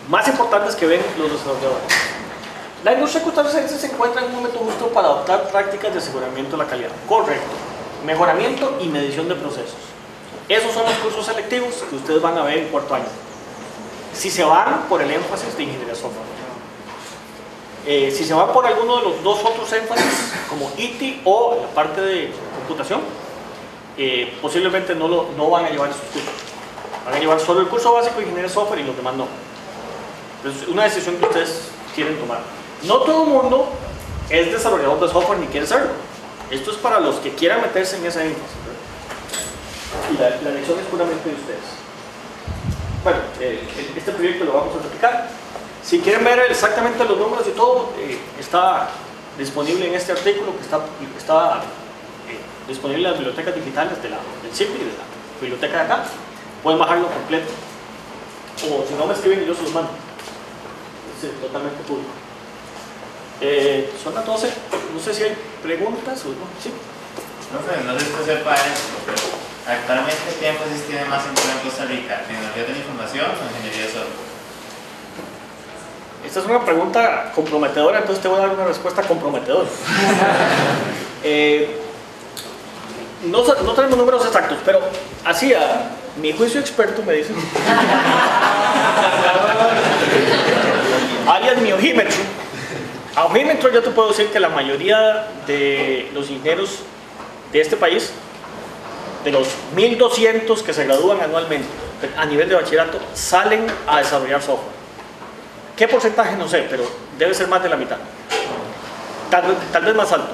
más importantes que ven los desarrolladores. La industria costarricense se encuentra en un momento justo para adoptar prácticas de aseguramiento de la calidad. Correcto. Mejoramiento y medición de procesos. Esos son los cursos selectivos que ustedes van a ver en cuarto año. Si se van por el énfasis de ingeniería de software. Si se van por alguno de los dos otros énfasis, como IT o la parte de computación, posiblemente no van a llevar esos cursos. Van a llevar solo el curso básico de ingeniería de software y los demás no. Es una decisión que ustedes quieren tomar. No todo el mundo es desarrollador de software ni quiere serlo. Esto es para los que quieran meterse en ese énfasis. Y la elección es puramente de ustedes. Bueno, este proyecto lo vamos a replicar. Si quieren ver exactamente los números y todo, está disponible en este artículo que está disponible en las bibliotecas digitales del CIPI y de la biblioteca de acá. Pueden bajarlo completo. O si no me escriben, yo se los mando. Es totalmente público. Son las 12. No sé si hay preguntas o no. Sí. No sé si usted sepa esto, pero Actualmente, ¿qué énfasis tiene más empleo en Costa Rica? ¿Tecnología de la información o ingeniería de software? Esta es una pregunta comprometedora, entonces te voy a dar una respuesta comprometedora. No tenemos números exactos, pero así a mi juicio experto me dice alias mi ojímetro. A ojímetro yo te puedo decir que la mayoría de los ingenieros de este país, de los 1.200 que se gradúan anualmente a nivel de bachillerato, salen a desarrollar software. ¿Qué porcentaje? No sé, pero debe ser más de la mitad. Tal vez más alto.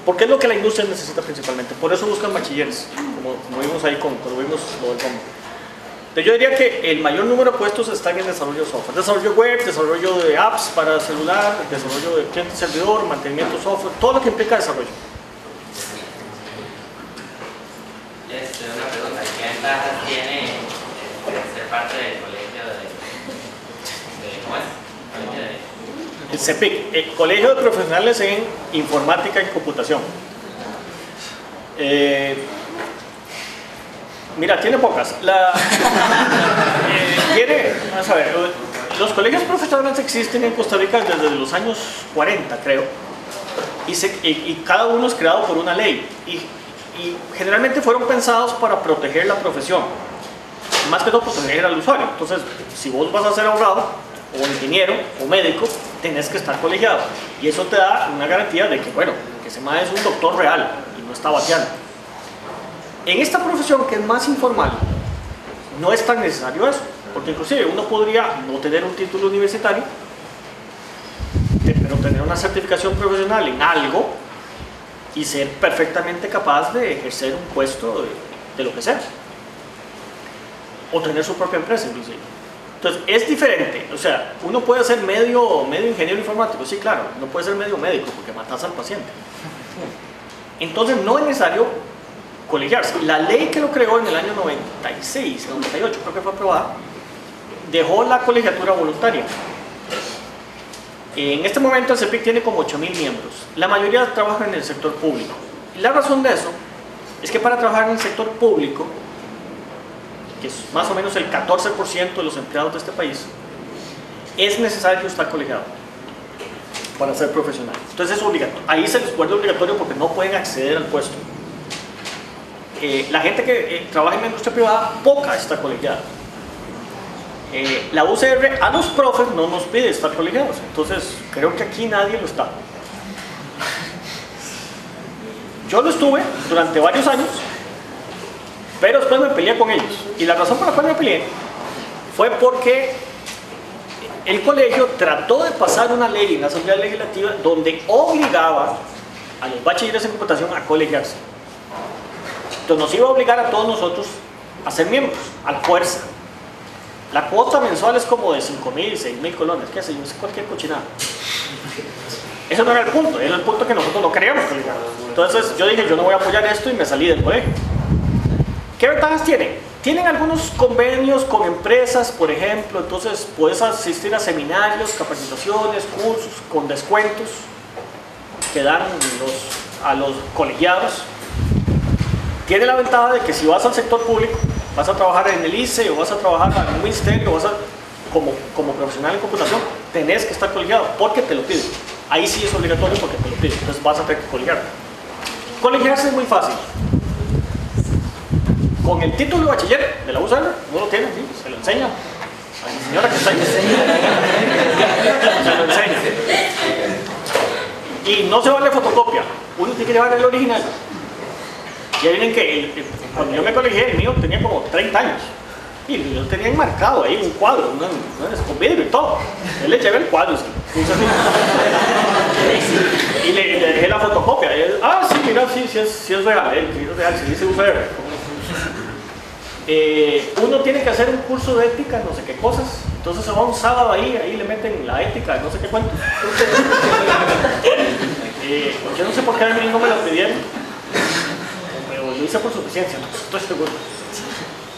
Porque es lo que la industria necesita principalmente. Por eso buscan bachilleres, como vimos ahí cuando vimos lo del combo. Entonces yo diría que el mayor número de puestos están en desarrollo de software. Desarrollo web, desarrollo de apps para celular, desarrollo de cliente-servidor, mantenimiento de software, todo lo que implica desarrollo. Una pregunta, ¿qué ventajas tiene ser parte del colegio ¿cómo es? El CEPIC, el Colegio de Profesionales en Informática y Computación. Mira, tiene pocas. Vamos a ver, los colegios profesionales existen en Costa Rica desde los años 40, creo. Y cada uno es creado por una ley. Y generalmente fueron pensados para proteger la profesión, más que todo proteger al usuario. Entonces, si vos vas a ser abogado, o ingeniero, o médico, tenés que estar colegiado. Y eso te da una garantía de que, bueno, que ese man es un doctor real y no está bateando. En esta profesión, que es más informal, no es tan necesario eso, porque inclusive uno podría no tener un título universitario, pero tener una certificación profesional en algo y ser perfectamente capaz de ejercer un puesto de lo que sea, o tener su propia empresa inclusive. Entonces es diferente, o sea, uno puede ser medio ingeniero informático, sí, claro, no puede ser medio médico porque matas al paciente. Entonces no es necesario colegiarse. La ley que lo creó en el año 96, 98 creo que fue aprobada, dejó la colegiatura voluntaria. En este momento el CEPIC tiene como 8.000 miembros. La mayoría trabaja en el sector público. La razón de eso es que para trabajar en el sector público, que es más o menos el 14% de los empleados de este país, es necesario estar colegiado para ser profesional. Entonces es obligatorio. Ahí se les vuelve obligatorio porque no pueden acceder al puesto. La gente que trabaja en la industria privada, poca está colegiada. La UCR a los profes no nos pide estar colegiados, entonces creo que aquí nadie lo está. Yo lo estuve durante varios años, pero después me peleé con ellos. Y la razón por la cual me peleé fue porque el colegio trató de pasar una ley en la Asamblea Legislativa donde obligaba a los bachilleres en computación a colegiarse. Entonces nos iba a obligar a todos nosotros a ser miembros, a la fuerza. La cuota mensual es como de 5.000, 6.000 colones, qué sé yo, es cualquier cochinada. Eso no era el punto, era el punto que nosotros no queríamos colegiar. Entonces yo dije, yo no voy a apoyar esto y me salí del colegio. ¿Qué ventajas tienen? Tienen algunos convenios con empresas, por ejemplo, entonces puedes asistir a seminarios, capacitaciones, cursos con descuentos que dan a los colegiados. Tiene la ventaja de que si vas al sector público, vas a trabajar en el ICE o vas a trabajar en un ministerio o como profesional en computación, tenés que estar colegiado porque te lo piden. Ahí sí es obligatorio porque te lo piden, entonces vas a tener que colegiarte. Colegiarse es muy fácil. Con el título de bachiller de la UCR, uno lo tiene, ¿sí? Se lo enseña a la señora que está ahí. Se lo enseña. Y no se vale fotocopia, uno tiene que llevar el original. Y ahí vienen que cuando yo me colegié, el mío tenía como 30 años. Y yo tenía enmarcado ahí un cuadro, con vidrio y todo. Él le lleva el cuadro y le dejé la fotocopia. Y él, sí, mira, sí es real, sí dice UCR. Uno tiene que hacer un curso de ética, no sé qué cosas. Entonces se va un sábado ahí le meten la ética, no sé qué cuento. Yo no sé por qué a mí no me lo pidieron. Lo hice por suficiencia, no estoy seguro.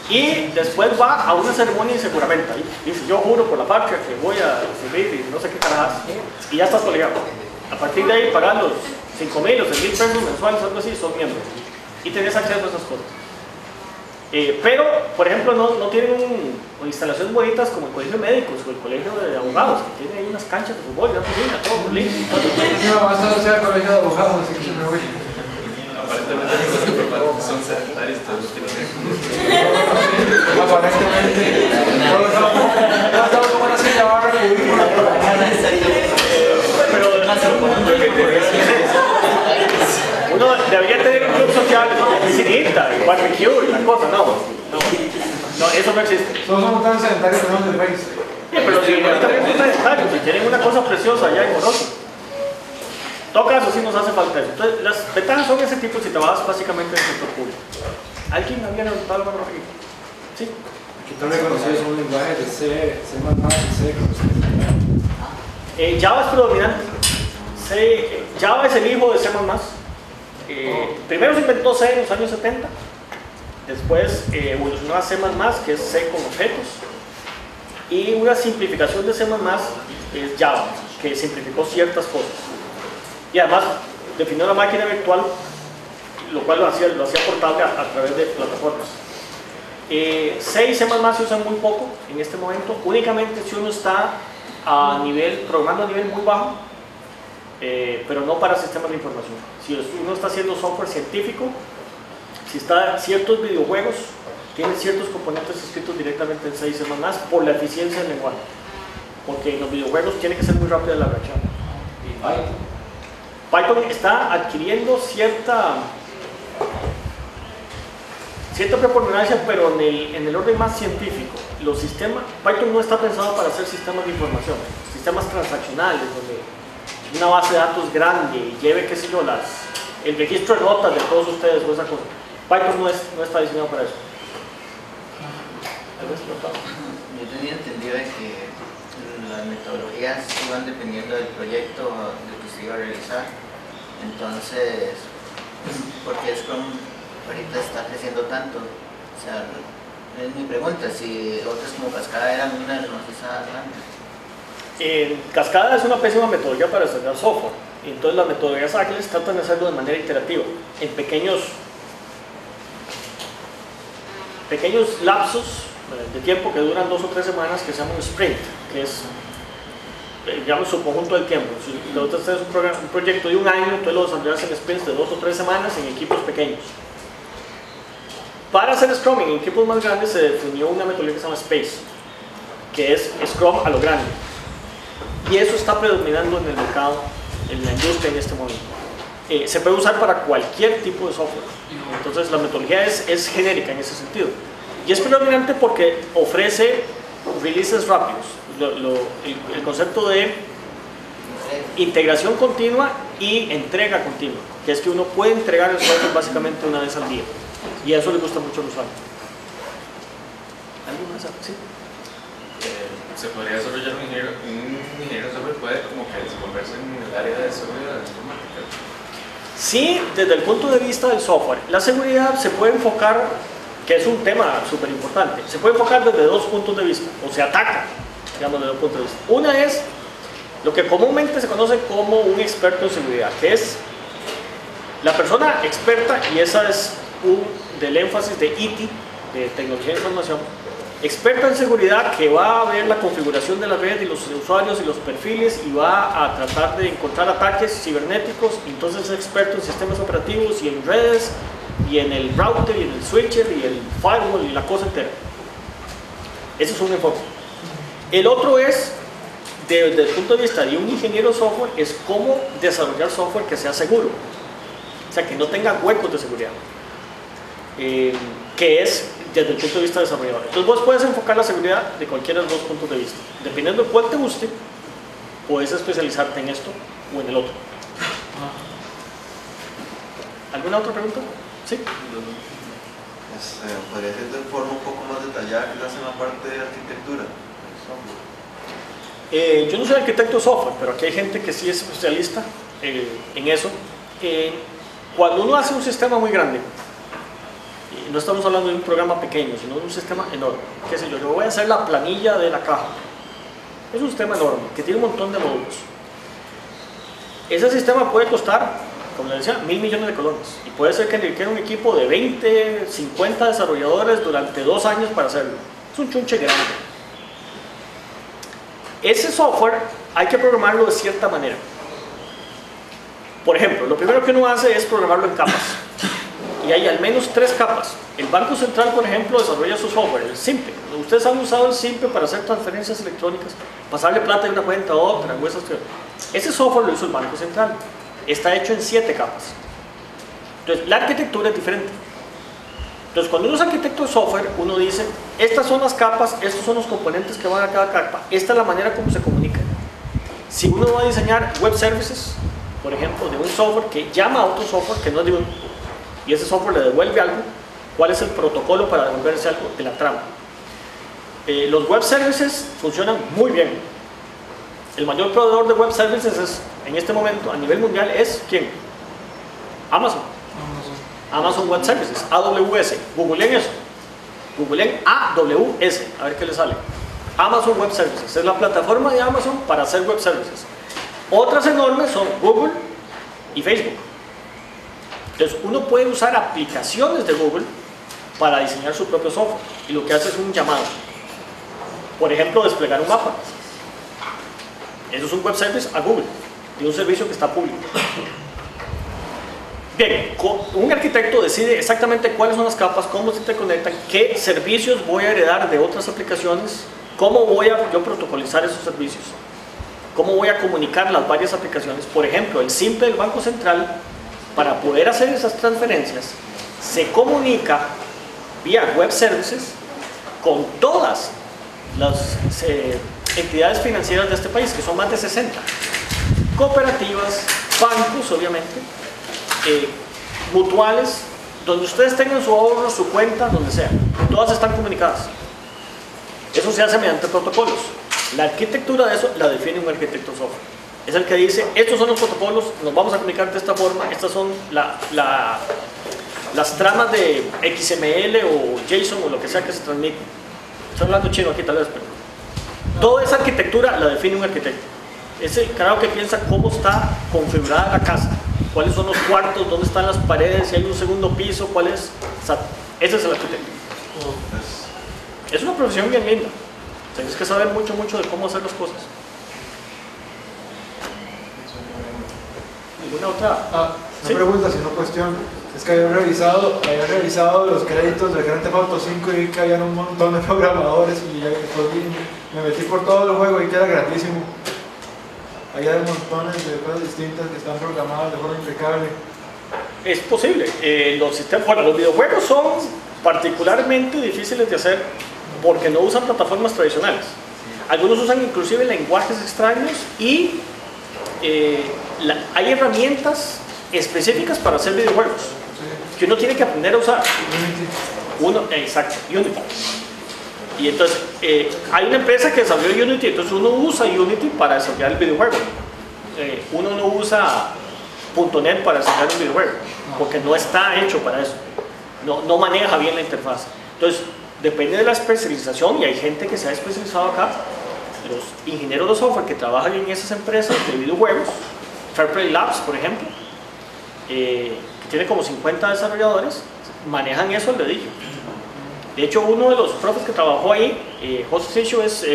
Y después va a una ceremonia y se juramenta. Y dice, yo juro por la patria que voy a servir y no sé qué carajas. Y ya estás colegiado. A partir de ahí pagar los 5.000 o 6.000 pesos mensuales, algo así, son miembros. Y tenés acceso a esas cosas. Pero, por ejemplo, no tienen instalaciones bonitas como el colegio de médicos o el colegio de abogados, que tiene ahí unas canchas de fútbol, una piscina, todo lindo. No, hasta sea colegio de abogados, así que se me voy. Aparentemente los informáticos son sedentarios, todos los que no Aparentemente. Todos como una silla barra uno debería tener un club social, piscinita, barbecue y la cosa, no, eso no existe. Todos somos tan sedentarios que no nos veis. Sí, pero si no también son sedentarios, si tienen una cosa preciosa allá en Moroso. En todo caso, sí nos hace falta eso. Entonces, las ventajas son ese tipo si trabajas básicamente en el sector público. ¿Alguien había levantado la mano aquí? Sí. Aquí están reconocidos un lenguaje de C, C++, C. Java es predominante. Java es el hijo de C++. Primero se inventó C en los años 70, después evolucionó a C++, que es C con objetos, y una simplificación de C++ es Java, que simplificó ciertas cosas. Y además definió la máquina virtual, lo cual lo hacía portable a través de plataformas. C y C++ se usan muy poco en este momento, únicamente si uno está programando a nivel muy bajo, pero no para sistemas de información. Si uno está haciendo software científico, si está ciertos videojuegos, tienen ciertos componentes escritos directamente en C y C++ por la eficiencia del lenguaje, porque en los videojuegos tiene que ser muy rápida la reacción. Python está adquiriendo cierta preponderancia, pero en el orden más científico. Python no está pensado para hacer sistemas de información, sistemas transaccionales, donde una base de datos grande y lleve, qué sé yo, el registro de notas de todos ustedes o esa cosa. Python no está diseñado para eso. Yo tenía entendido de que las metodologías iban dependiendo del proyecto de que se iba a realizar. Entonces, porque Scrum ahorita está creciendo tanto, o sea, es mi pregunta, si otras como Cascada eran una de las más usadas antes. Cascada es una pésima metodología para desarrollar software, y entonces las metodologías ágiles tratan de hacerlo de manera iterativa, en pequeños lapsos de tiempo que duran 2 o 3 semanas, que se llama un sprint, que es, digamos, su conjunto del tiempo. Si usted hace un proyecto de un año, entonces lo desarrollas en sprints de 2 o 3 semanas en equipos pequeños. Para hacer Scrum en equipos más grandes se definió una metodología que se llama SPACE, que es Scrum a lo grande. Y eso está predominando en el mercado, en la industria en este momento. Se puede usar para cualquier tipo de software. Entonces la metodología es genérica en ese sentido. Y es predominante porque ofrece releases rápidos. El concepto de integración continua y entrega continua, que es que uno puede entregar el software básicamente una vez al día. Y eso le gusta mucho al usuario. ¿Alguien más? ¿Sí? Se podría desarrollar un ingeniero de software, puede como que desenvolverse en el área de seguridad informática. Sí, desde el punto de vista del software. La seguridad se puede enfocar, que es un tema súper importante, se puede enfocar desde 2 puntos de vista, o se ataca, digamos, desde 2 puntos de vista. Una es lo que comúnmente se conoce como un experto en seguridad, que es la persona experta, y esa es del énfasis de IT, de tecnología de información, experta en seguridad, que va a ver la configuración de la red y los usuarios y los perfiles y va a tratar de encontrar ataques cibernéticos. Entonces es experto en sistemas operativos y en redes y en el router y en el switcher y el firewall y la cosa entera. Ese es un enfoque. El otro es, desde el punto de vista de un ingeniero de software, es cómo desarrollar software que sea seguro, o sea, que no tenga huecos de seguridad, que es desde el punto de vista desarrollador. Entonces vos puedes enfocar la seguridad de cualquiera de los 2 puntos de vista. Dependiendo de cuál te guste, puedes especializarte en esto o en el otro. ¿Alguna otra pregunta? ¿Sí? ¿Podría ser de forma un poco más detallada quizás en la parte de arquitectura? Yo no soy arquitecto de software, pero aquí hay gente que sí es especialista en eso. Cuando uno hace un sistema muy grande, no estamos hablando de un programa pequeño, sino de un sistema enorme. ¿Qué sé yo? Yo voy a hacer la planilla de la caja. Es un sistema enorme que tiene un montón de módulos. Ese sistema puede costar como les decía, 1.000 millones de colones. Y puede ser que requiera un equipo de 20, 50 desarrolladores durante 2 años para hacerlo. Es un chunche grande. Ese software hay que programarlo de cierta manera. Por ejemplo, lo primero que uno hace es programarlo en capas. Y hay al menos 3 capas. El Banco Central, por ejemplo, desarrolla su software, el SIMPE. Ustedes han usado el SIMPE para hacer transferencias electrónicas, pasarle plata de una cuenta a otra. Ese software lo hizo el Banco Central. Está hecho en 7 capas. Entonces, la arquitectura es diferente. Entonces, cuando uno es arquitecto de software, uno dice, estas son las capas, estos son los componentes que van a cada capa, esta es la manera como se comunican. Si uno va a diseñar web services, por ejemplo, de un software que llama a otro software que no es de uno, y ese software le devuelve algo, ¿cuál es el protocolo para devolverse algo de la trama? Los web services funcionan muy bien. El mayor proveedor de web services es, en este momento, a nivel mundial, es ¿quién? Amazon. Amazon Web Services, AWS. Googleen eso. Googleen AWS, a ver qué le sale. Amazon Web Services, es la plataforma de Amazon para hacer web services. Otras enormes son Google y Facebook. Entonces, uno puede usar aplicaciones de Google para diseñar su propio software. Y lo que hace es un llamado. Por ejemplo, desplegar un mapa. Eso es un web service a Google, de un servicio que está público. Bien, un arquitecto decide exactamente cuáles son las capas, cómo se interconectan, qué servicios voy a heredar de otras aplicaciones, cómo voy a yo protocolizar esos servicios, cómo voy a comunicar las varias aplicaciones. Por ejemplo, el SIMPE del Banco Central, para poder hacer esas transferencias, se comunica vía web services con todas las entidades financieras de este país, que son más de 60, cooperativas, bancos obviamente, mutuales, donde ustedes tengan su ahorro, su cuenta, donde sea, todas están comunicadas. Eso se hace mediante protocolos. La arquitectura de eso la define un arquitecto software. Es el que dice, estos son los protocolos, nos vamos a comunicar de esta forma, estas son las tramas de XML o JSON o lo que sea que se transmite. Estoy hablando chino aquí tal vez, pero toda esa arquitectura la define un arquitecto. Es el carajo que piensa cómo está configurada la casa, cuáles son los cuartos, dónde están las paredes, si hay un segundo piso, cuál es. O sea, ese es el arquitecto. Es una profesión bien linda. Tienes que saber mucho de cómo hacer las cosas. ¿Alguna otra? No pregunta, sino cuestión. Es que había revisado los créditos del Grand Theft Auto 5 y vi que habían un montón de programadores y después me metí por todo el juego y que era grandísimo. Había montones de cosas distintas que están programadas de forma impecable. Es posible. Los videojuegos son particularmente difíciles de hacer porque no usan plataformas tradicionales. Algunos usan inclusive lenguajes extraños y hay herramientas específicas para hacer videojuegos que uno tiene que aprender a usar. Exacto, Unity. Y entonces hay una empresa que desarrolló Unity, entonces uno usa Unity para desarrollar el videojuego. Uno no usa .NET para desarrollar un videojuego porque no está hecho para eso, no maneja bien la interfaz. Entonces depende de la especialización y hay gente que se ha especializado acá. Los ingenieros de software que trabajan en esas empresas de videojuegos, Fairplay Labs por ejemplo, que tiene como 50 desarrolladores, manejan eso al dedillo. De hecho, uno de los profes que trabajó ahí, José Sicho, es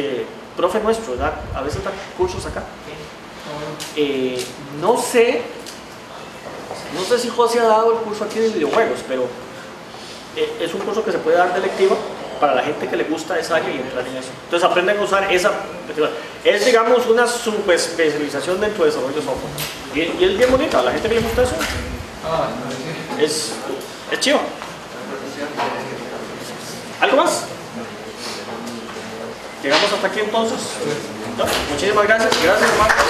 profe nuestro, ¿verdad? A veces da cursos acá. No sé si José ha dado el curso aquí de videojuegos, pero es un curso que se puede dar de electiva para la gente que le gusta esa área y entrar en eso. Entonces aprenden a usar esa. Es, digamos, una subespecialización dentro de desarrollo de software. Y es bien bonita, a la gente que le gusta eso. Es chido. ¿Algo más? Llegamos hasta aquí entonces. ¿No? Muchísimas gracias. Gracias, Marco.